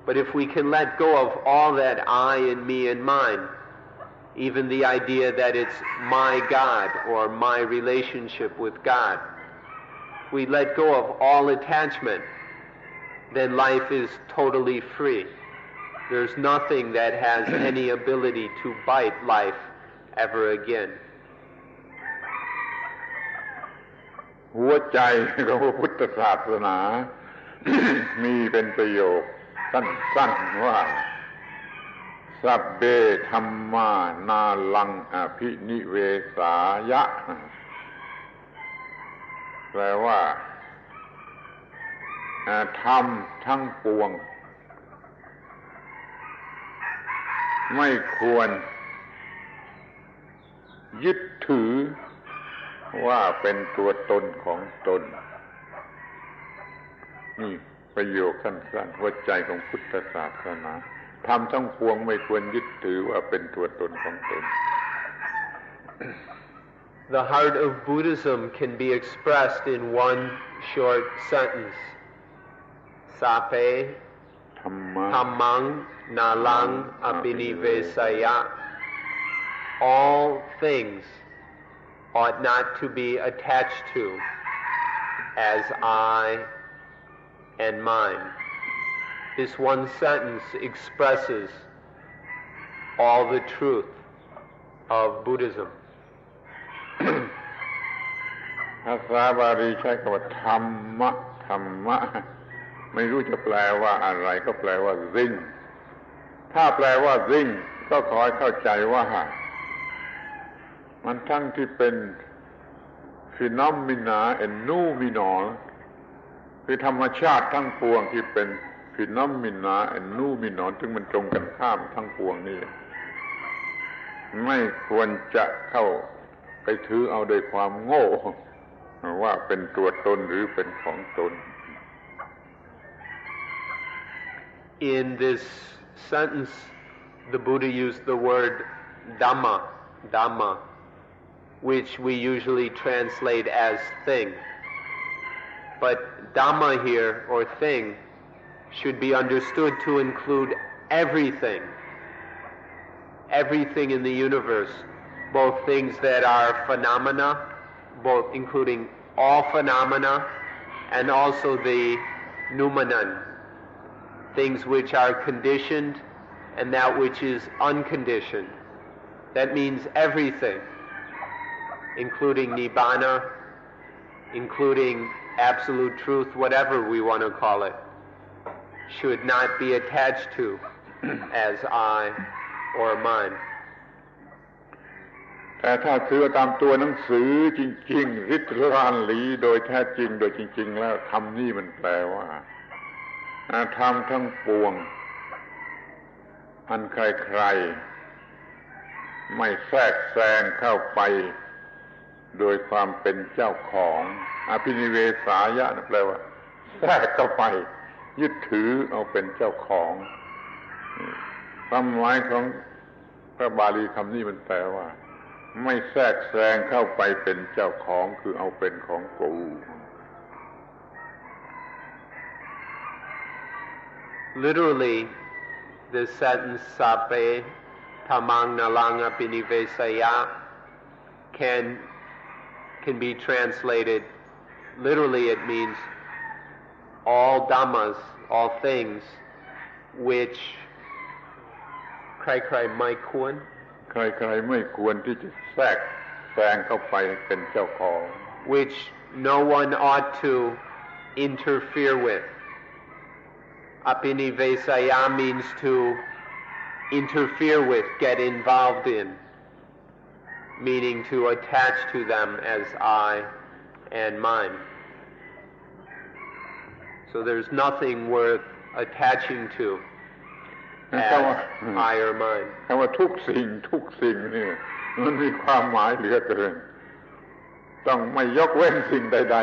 But if we can let go of all that I and me and mine, even the idea that it's my God or my relationship with God, if we let go of all attachment, then life is totally free. There's nothing that has any ability to bite life ever again. หัวใจของพระพุทธศาสนา มีเป็นประโยคสั้นๆว่าสัพเพธัมมานาลังอภินิเวสายะแปลว่าธรรมทั้งปวงไม่ควรยึดถือว่าเป็นตัวตนของตนนี่ประโยคสั้นๆหัวใจของพุทธศาสนาธรรมทั้งปวงไม่ควรยึดถือว่าเป็นตัวตนของตน The heart of Buddhism can be expressed in one short sentence. Sape Dhammang Nalang Abhinivesaya. All things ought not to be attached to as I and mine. This one sentence expresses all the truth of Buddhism. ภาษาบาลีใช้คำว่าธรรมะไม่รู้จะแปลว่าอะไรก็แปลว่าสิ่งถ้าแปลว่าสิ่งก็ขอให้เข้าใจว่ามันทั้งที่เป็น phenomena and noumenal คือธรรมชาติทั้งปวงที่เป็น phenomena and noumenal ซึ่งมันตรงกันข้ามทั้งปวงนี่ไม่ควรจะเข้าไปถือเอาโดยความโง่ว่าเป็นตัวตนหรือเป็นของตน In this sentence, the Buddha used the word Dhamma, which we usually translate as thing. But Dhamma here, or thing, should be understood to include everything in the universe, both things that are phenomena, both including all phenomena, and also the noumenon, things which are conditioned and that which is unconditioned. That means everything, including nibbana, including absolute truth, whatever we want to call it, should not be attached to as I or mine. แต่ถ้าถือตามตัวหนังสือจริงๆริตรานหลีโดยแท้จริงโดยจริงๆแล้วธรรมนี่มันแปลว่าธรรมทั้งปวงอันใครๆไม่แทรกแซงเข้าไปโดยความเป็นเจ้าของอภินิเวสายะแปลว่าแทรกเข้าไปยึดถือเอาเป็นเจ้าของความหมายของพระบาลีคำนี้มันแปลว่าไม่แทรกแซงเข้าไปเป็นเจ้าของคือเอาเป็นของกู Literally, the sentence sape tamang nalang apinivesaya can be translated literally. It means all dhammas, all things whichใครๆไม่ควรไม่ควรที่จะแทรกแซงเข้าไปเป็นเจ้าของ which no one ought to interfere with. Apinivesaya means to interfere with, get involved in, meaning to attach to them as I and mine. So there's nothing worth attaching to as I or mine. คำว่าทุกสิ่งนี่มันมีความหมายเหลือเกินต้องไม่ยกเว้นสิ่งใด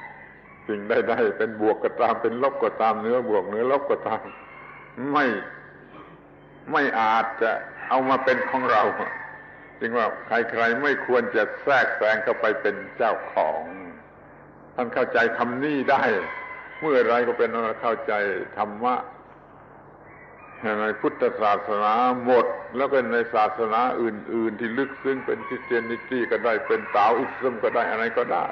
ๆสิ่งใดๆเป็นบวกก็ตามเป็นลบก็ตามเนื้อบวกเนื้อลบก็ตามไม่อาจจะเอามาเป็นของเราจึงว่าใครๆไม่ควรจะแทรกแซงเข้าไปเป็นเจ้าของท่านเข้าใจคำนี้ได้เมื่อไรก็เป็นว่าเข้าใจธรรมะในพุทธศาสนาหมดแล้วก็ในศาสนาอื่นๆที่ลึกซึ้งเป็นคริสเตียนิตี้ก็ได้เป็นเตาอิสลามก็ได้อะไรก็ได้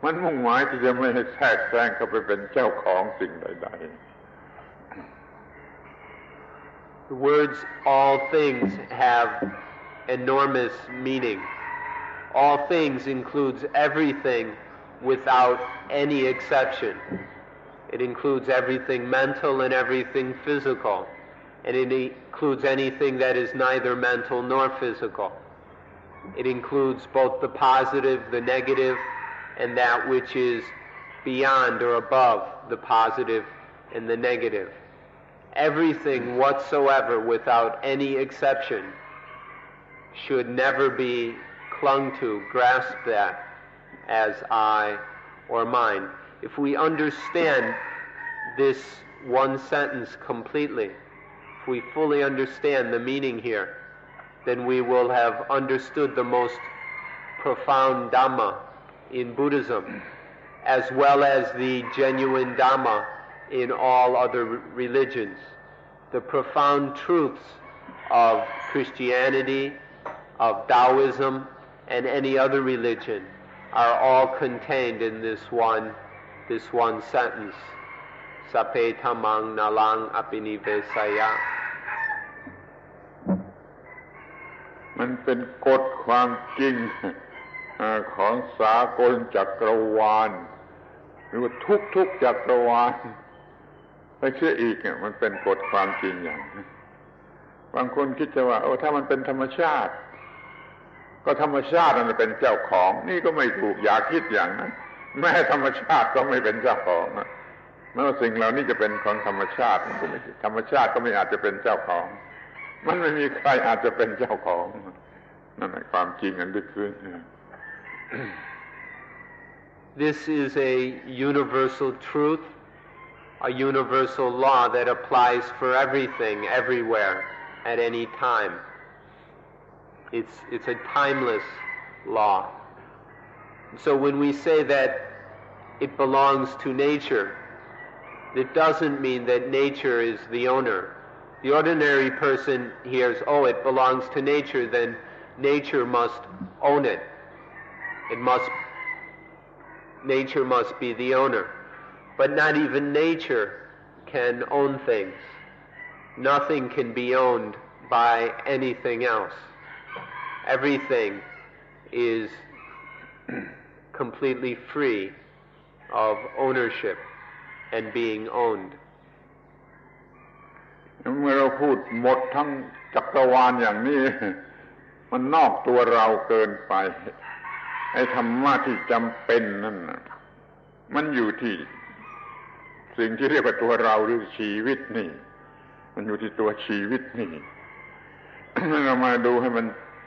มันมุ่งหมายที่จะไม่ให้แทรกแซงเข้าไปเป็นเจ้าของสิ่งใดๆ The words all things have enormous meaning. All things includes everything without any exception. It includes everything mental and everything physical. And it includes anything that is neither mental nor physical. It includes both the positive, the negative, and that which is beyond or above the positive and the negative. Everything whatsoever, without any exception, should never be clung to, grasped at as I or mine. If we understand this one sentence completely, if we fully understand the meaning here, then we will have understood the most profound Dhamma in Buddhism, as well as the genuine Dhamma in all other religions. The profound truths of Christianity, of Taoism, and any other religion are all contained in this one sentence. Sape tamang nalang apinivesaya. มันเป็นกฎความจริงของสากลจักรวาลหรือว่าทุกจักรวาลไปเชื่ออีกมันเป็นกฎความจริงอย่างนี้บางคนคิดจะว่าถ้ามันเป็นธรรมชาติก็ธรรมชาติมันเป็นเจ้าของนี่ก็ไม่ถูกอย่าคิดอย่างนั้นแม้ธรรมชาติก็ไม่เป็นเจ้าของแม้ว่าสิ่งเหล่านี้จะเป็นของธรรมชาติมันก็ไม่ธรรมชาติก็ไม่อาจจะเป็นเจ้าของมันไม่มีใครอาจจะเป็นเจ้าของนั่นแหละความจริงอันลึกซึ้ง This is a universal truth, a universal law that applies for everything, everywhere, at any time. It's a timeless law. So when we say that it belongs to nature, it doesn't mean that nature is the owner. The ordinary person hears, it belongs to nature, then nature must own it. Nature must be the owner. But not even nature can own things. Nothing can be owned by anything else. Everything is completely free of ownership and being owned. เมื่อเราพูดหมดทั้งจัก กรวาลอย่างนี้มันนอกตัวเราเกินไปไอ้ธรรมะที่จำเป็นนั่นน่ะมันอยู่ที่สิ่งที่เรียกว่าตัวเราหรือชีวิตนี่มันอยู่ที่ตัวชีวิตนี่ เรามาดูให้มัน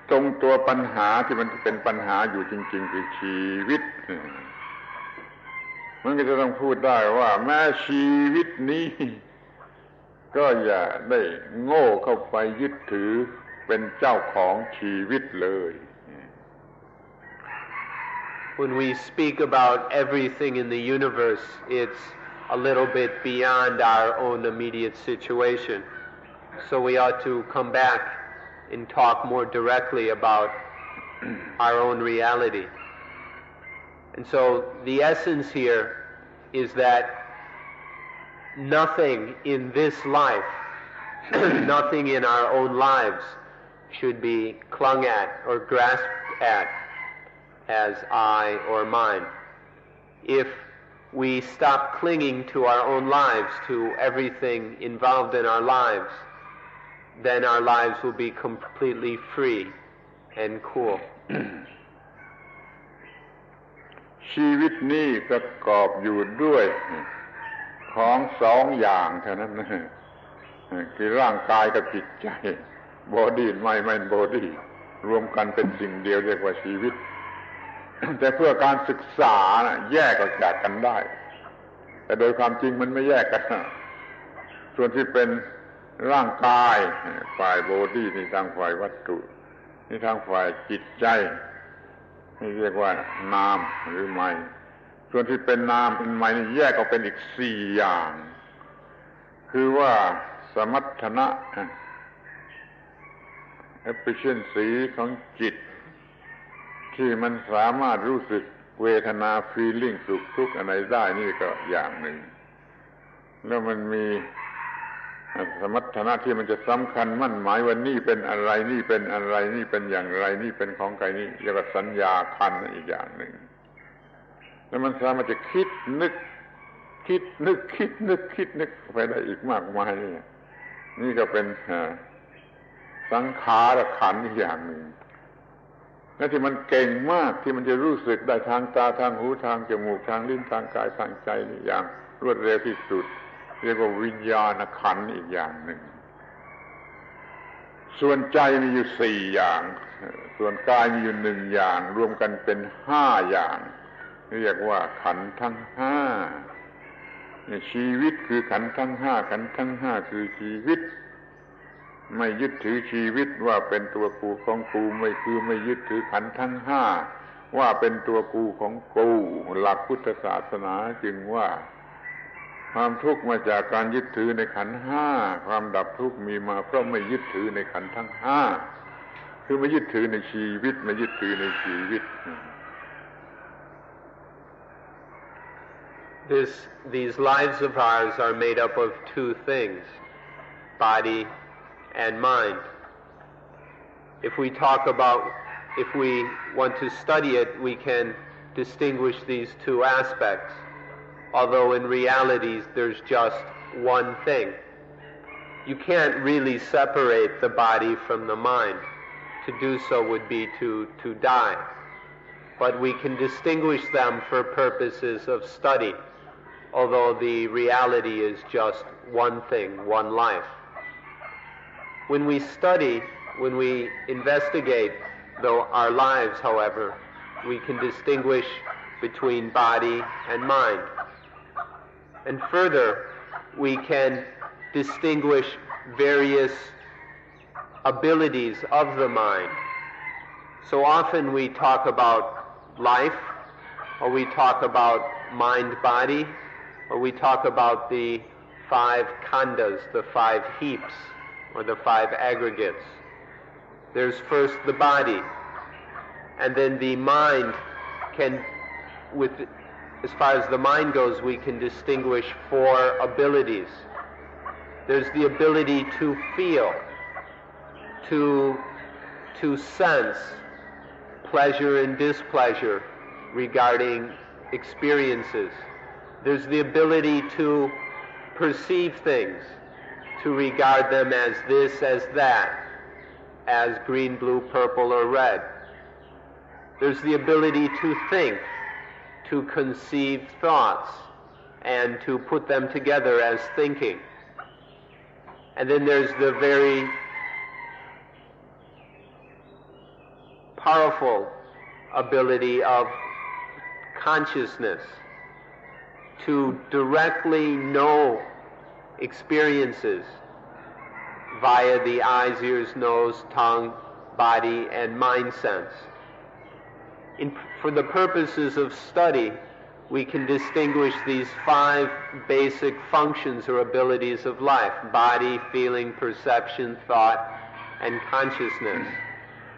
ตรงตัวปัญหาที่มันเป็นปัญหาอยู่จริงๆคือชีวิตมันก็จะต้องพูดได้ว่าแม้ชีวิตนี้ก็อย่าได้โง่เข้าไปยึดถือเป็นเจ้าของชีวิตเลย When we speak about everything in the universe, it's a little bit beyond our own immediate situation. So we ought to come back and talk more directly about our own reality. And so the essence here is that nothing in this life, nothing in our own lives should be clung at or grasped at as I or mine. If we stop clinging to our own lives, to everything involved in our lives, then our lives will be completely free and cool. ชีวิตนี้ประกอบอยู่ด้วยของสองอย่างเท่านั้นนะคือร่างกายกับจิตใจ body and mind body รวมกันเป็นสิ่งเดียวเรียกว่าชีวิต แต่เพื่อการศึกษาแยกออกจากกันได้แต่โดยความจริงมันไม่แยกกันส่วนที่เป็นร่างกายฝ่าย body นี่ทางฝ่ายวัตถุนี่ทางฝ่ายจิตใจนี่เรียกว่านามหรือไมน์ส่วนที่เป็นนามเป็นไมน์นี่แยกออกเป็นอีก4อย่างคือว่าสมรรถนะ efficiency ของจิตที่มันสามารถรู้สึกเวทนา feeling สุขทุกข์อะไรได้นี่ก็อย่างหนึ่งแล้วมันมีสมรรถนะที่มันจะสำคัญมั่นหมายว่านี่เป็นอะไรนี่เป็นอะไรนี่เป็นอย่างไรนี่เป็นของใครนี่เรียกว่าสัญญาคันอีกอย่างหนึ่งแล้วมันสามารถจะคิดนึกไปได้อีกมากมายนี่ก็เป็นสังขารขันธ์อีกอย่างหนึ่งและที่มันเก่งมากที่มันจะรู้สึกได้ทางตาทางหูทางจมูกทางลิ้นทางกายทางใจนี่อย่างรวดเร็วที่สุดเรียกว่าวิญญาณขันธ์อีกอย่างหนึ่งส่วนใจมีอยู่4อย่างส่วนกายมีอยู่1อย่างรวมกันเป็น5อย่างเรียกว่าขันธ์ทั้ง5ชีวิตคือขันธ์ทั้ง5ขันธ์ทั้ง5คือชีวิตไม่ยึดถือชีวิตว่าเป็นตัวกูของกูไม่ยึดถือขันธ์ทั้ง5ว่าเป็นตัวกูของกูหลักพุทธศาสนาจึงว่าความทุกข์มาจากการยึดถือในขันธ์5ความดับทุกข์มีมาเพราะไม่ยึดถือในขันธ์ทั้ง5คือไม่ยึดถือในชีวิตไม่ยึดถือในชีวิต These lives of ours are made up of two things, body and mind. If we want to study it, we can distinguish these two aspects, although in reality there's just one thing. You can't really separate the body from the mind. To do so would be to die. But we can distinguish them for purposes of study, although the reality is just one thing, one life. When we study, when we investigate our lives, however, we can distinguish between body and mind. And further, we can distinguish various abilities of the mind. So often we talk about life, or we talk about mind-body, or we talk about the 5 khandas, the 5 heaps, or the 5 aggregates. There's first the body, and then the mind as far as the mind goes, we can distinguish 4 abilities. There's the ability to feel, to sense pleasure and displeasure regarding experiences. There's the ability to perceive things, to regard them as this, as that, as green, blue, purple, or red. There's the ability to think, to conceive thoughts, and to put them together as thinking. And then there's the very powerful ability of consciousness to directly know experiences via the eyes, ears, nose, tongue, body, and mind sense. For the purposes of study, we can distinguish these 5 basic functions or abilities of life: body, feeling, perception, thought, and consciousness.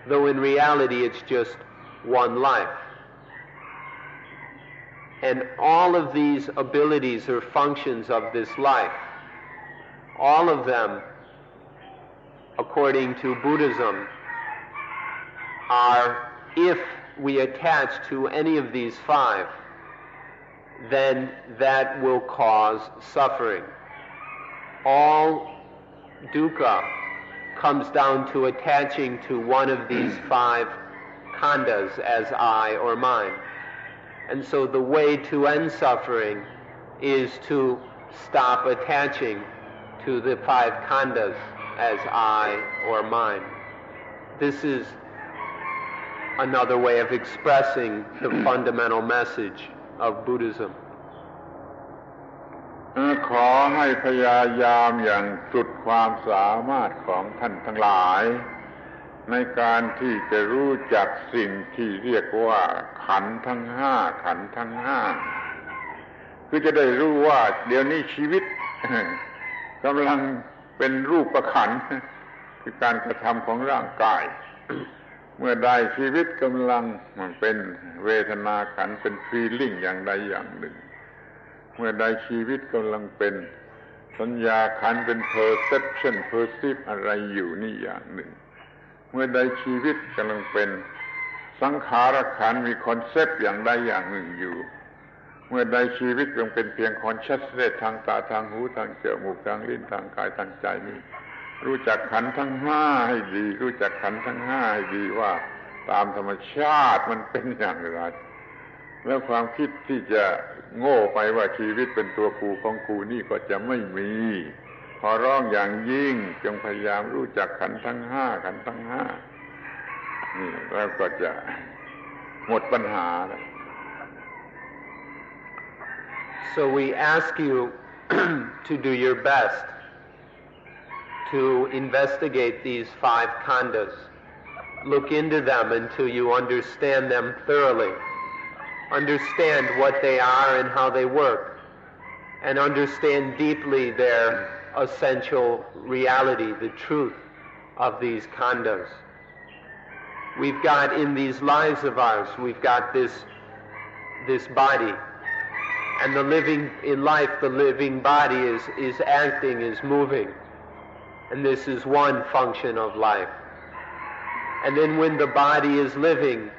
Though in reality it's just one life. And all of these abilities or functions of this life, all of them, according to Buddhism, are, if we attach to any of these 5, then that will cause suffering. All dukkha comes down to attaching to one of these 5 khandhas as I or mine. And so the way to end suffering is to stop attaching to the 5 khandhas as I or mine. This is another way of expressing the fundamental message of Buddhism. ขอให้พยายามอย่างสุดความสามารถของท่านทั้งหลายในการที่จะรู้จักสิ่งที่เรียกว่าขันธ์ทั้ง 5 ขันธ์ทั้ง 5คือจะได้รู้ว่าเดี๋ยวนี้ชีวิตกำลังเป็นรูปขันธ์คือการกระทำของร่างกายเมื่อใดชีวิตกำลังเป็นเวทนาขันธ์เป็น feeling อย่างใดอย่างหนึ่งเมื่อใดชีวิตกำลังเป็นสัญญาขันธ์เป็น perception perceive อะไรอยู่นี่อย่างหนึ่งเมื่อใดชีวิตกำลังเป็นสังขารขันธ์มีคอนเซปต์อย่างใดอย่างหนึ่งอยู่เมื่อใดชีวิตกำลังเป็นเพียง consciousness ทางตาทางหูทางจมูกทางลิ้นทางกายทางใจนี่รู้จักขันธ์ทั้ง 5ให้ดีรู้จักขันธ์ทั้ง 5ให้ดีว่าตามธรรมชาติมันเป็นอย่างไรแล้วความคิดที่จะโง่ไปว่าชีวิตเป็นตัวกูของกูนี่ก็จะไม่มีขอร้องอย่างยิ่งจงพยายามรู้จักขันธ์ทั้ง 5ขันธ์ทั้ง 5นี่แล้วก็จะหมดปัญหา So we ask you to do your best to investigate these 5 khandhas. Look into them until you understand them thoroughly. Understand what they are and how they work, and understand deeply their essential reality, the truth of these khandhas. We've got in these lives of ours, we've got this body, and the living in life, the living body is acting, is moving, and this is one function of life. And then when the body is living,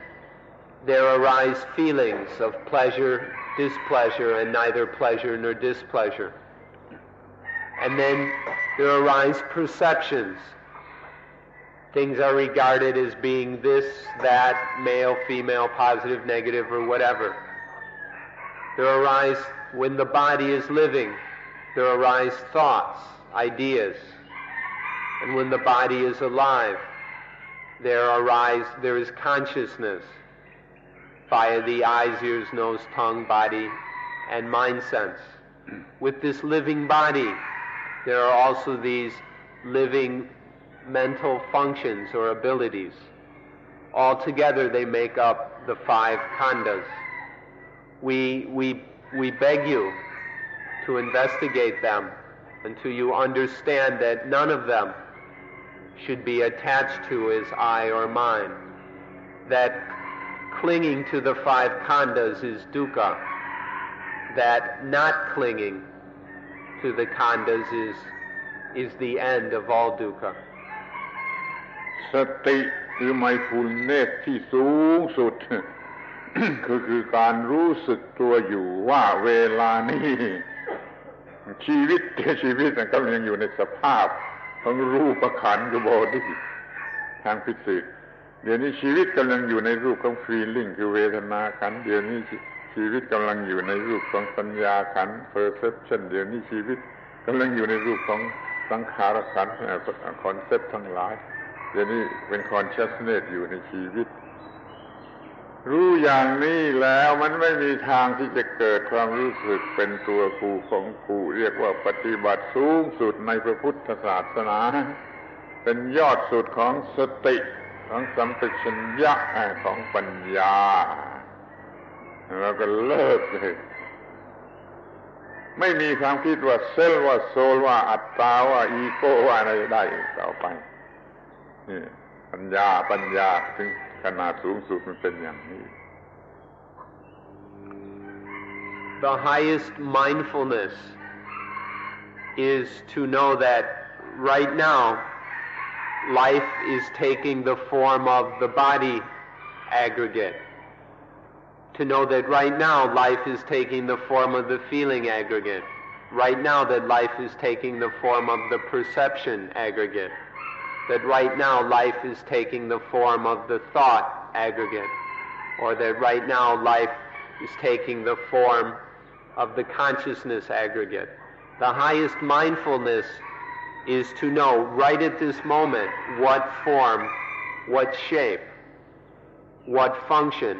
there arise feelings of pleasure, displeasure, and neither pleasure nor displeasure. And then there arise perceptions. Things are regarded as being this, that, male, female, positive, negative, or whatever. There arise, when the body is living, there arise thoughts, ideas. And when the body is alive, there is consciousness via the eyes, ears, nose, tongue, body, and mind sense. With this living body, there are also these living mental functions or abilities. Altogether, they make up the 5 khandhas. We beg you to investigate them until you understand that none of them should be attached to as I or mine. That clinging to the 5 khandhas is dukkha. That not clinging to the khandhas is the end of all dukkha. สติคือ mindfulness ที่สูงสุด คือการรู้สึกตัวอยู่ว่าเวลานี้ชีวิตมันก็ยังอยู่ในสภาพของรูปขันธ์คือบอดี้ ทางฟิสิกส์เดี๋ยวนี้ชีวิตกำลังอยู่ในรูปของ feeling คือเวทนาขันธ์เดี๋ยวนี้ชีวิตกำลังอยู่ในรูปของสัญญาขันธ์ perception เดี๋ยวนี้ชีวิตกำลังอยู่ในรูปของสังขารขันธ์คอนเซ็ปต์ทั้งหลายเดี๋ยวนี้เป็น consciousness อยู่ในชีวิตรู้อย่างนี้แล้วมันไม่มีทางที่จะเกิดความรู้สึกเป็นตัวกูของกูเรียกว่าปฏิบัติสูงสุดในพระพุทธศาสนาเป็นยอดสุดของสติของสัมปชัญญะของปัญญาแล้วก็เลิกเลยไม่มีความคิดว่าเซลล์ว่าโซลว่าอัตตาว่าอีโก้ว่าอะไรได้ต่อไปนี่ปัญญาถึงขนาดสูงสุดมันเป็นอย่างนี้ The highest mindfulness is to know that right now life is taking the form of the body aggregate. To know that right now life is taking the form of the feeling aggregate. Right now that life is taking the form of the perception aggregate. That right now life is taking the form of the thought aggregate. Or that right now life is taking the form of the consciousness aggregate. The highest mindfulness is to know right at this moment what form, what shape, what function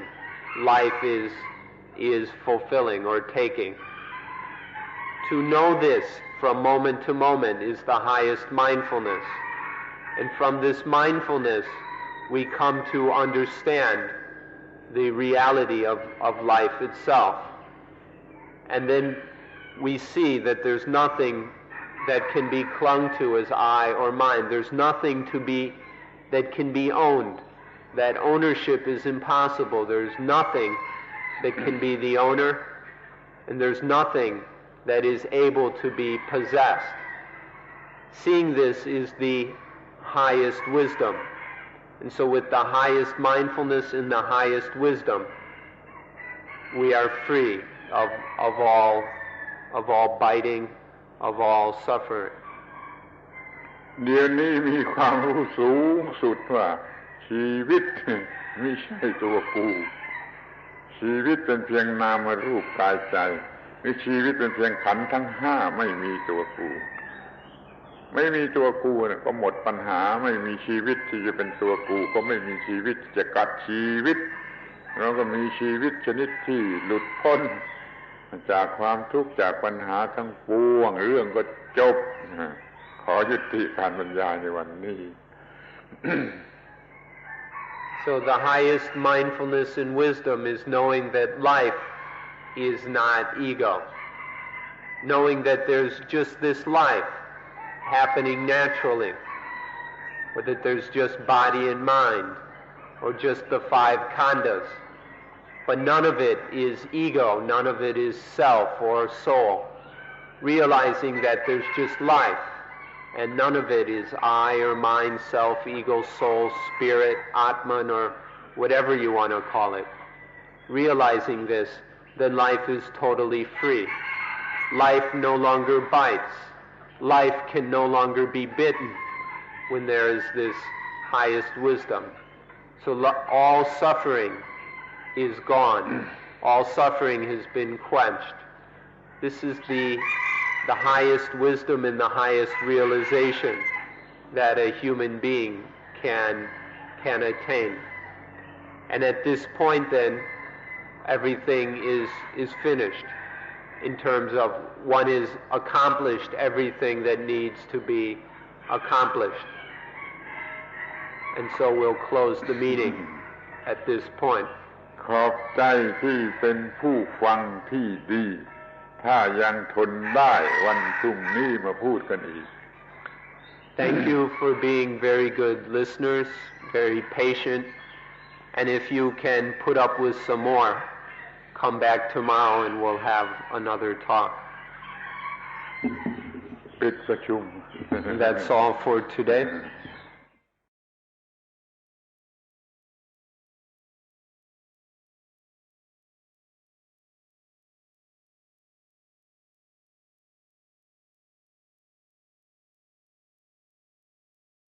life is fulfilling or taking. To know this from moment to moment is the highest mindfulness. And from this mindfulness we come to understand the reality of life itself. And then we see that there's nothing that can be clung to as I or mine. There's nothing that can be owned. That ownership is impossible. There's nothing that can be the owner, and there's nothing that is able to be possessed. Seeing this is the highest wisdom. And so with the highest mindfulness and the highest wisdom, we are free of all biting, of all suffering. เดี๋ยวนี้มีความรู้สูงสุดว่าชีวิตไม่ใช่ตัวกูชีวิตเป็นเพียงนามรูปกายใจหรือชีวิตเป็นเพียงขันธ์ทั้งห้าไม่มีตัวกูไม่มีตัวกูเนี่ยก็หมดปัญหาไม่มีชีวิตที่จะเป็นตัวกูก็ไม่มีชีวิตจะกัดชีวิตเราก็มีชีวิตชนิดที่หลุดพ้นจากความทุกข์จากปัญหาทั้งปวงเรื่องก็จบขอยุติการบรรยายในวันนี้ So the highest mindfulness and wisdom is knowing that life is not ego. Knowing that there's just this life happening naturally, or that there's just body and mind, or just the five khandhas. But none of it is ego, none of it is self or soul. Realizing that there's just life, and none of it is I or mine, self, ego, soul, spirit, Atman, or whatever you want to call it. Realizing this, then life is totally free. Life no longer bites. Life can no longer be bitten when there is this highest wisdom. So all suffering is gone. All suffering has been quenched. This is the highest wisdom and the highest realization that a human being can attain. And at this point then, everything is finished. In terms of one is accomplished everything that needs to be accomplished. And so we'll close the meeting at this point. ขอบใจที่เป็นผู้ฟังที่ดีถ้ายังทนได้วันพรุ่งนี้มาพูดกันอีก Thank you for being very good listeners, very patient, and if you can put up with some more, come back tomorrow and we'll have another talk. ปิดประชุม That's all for today.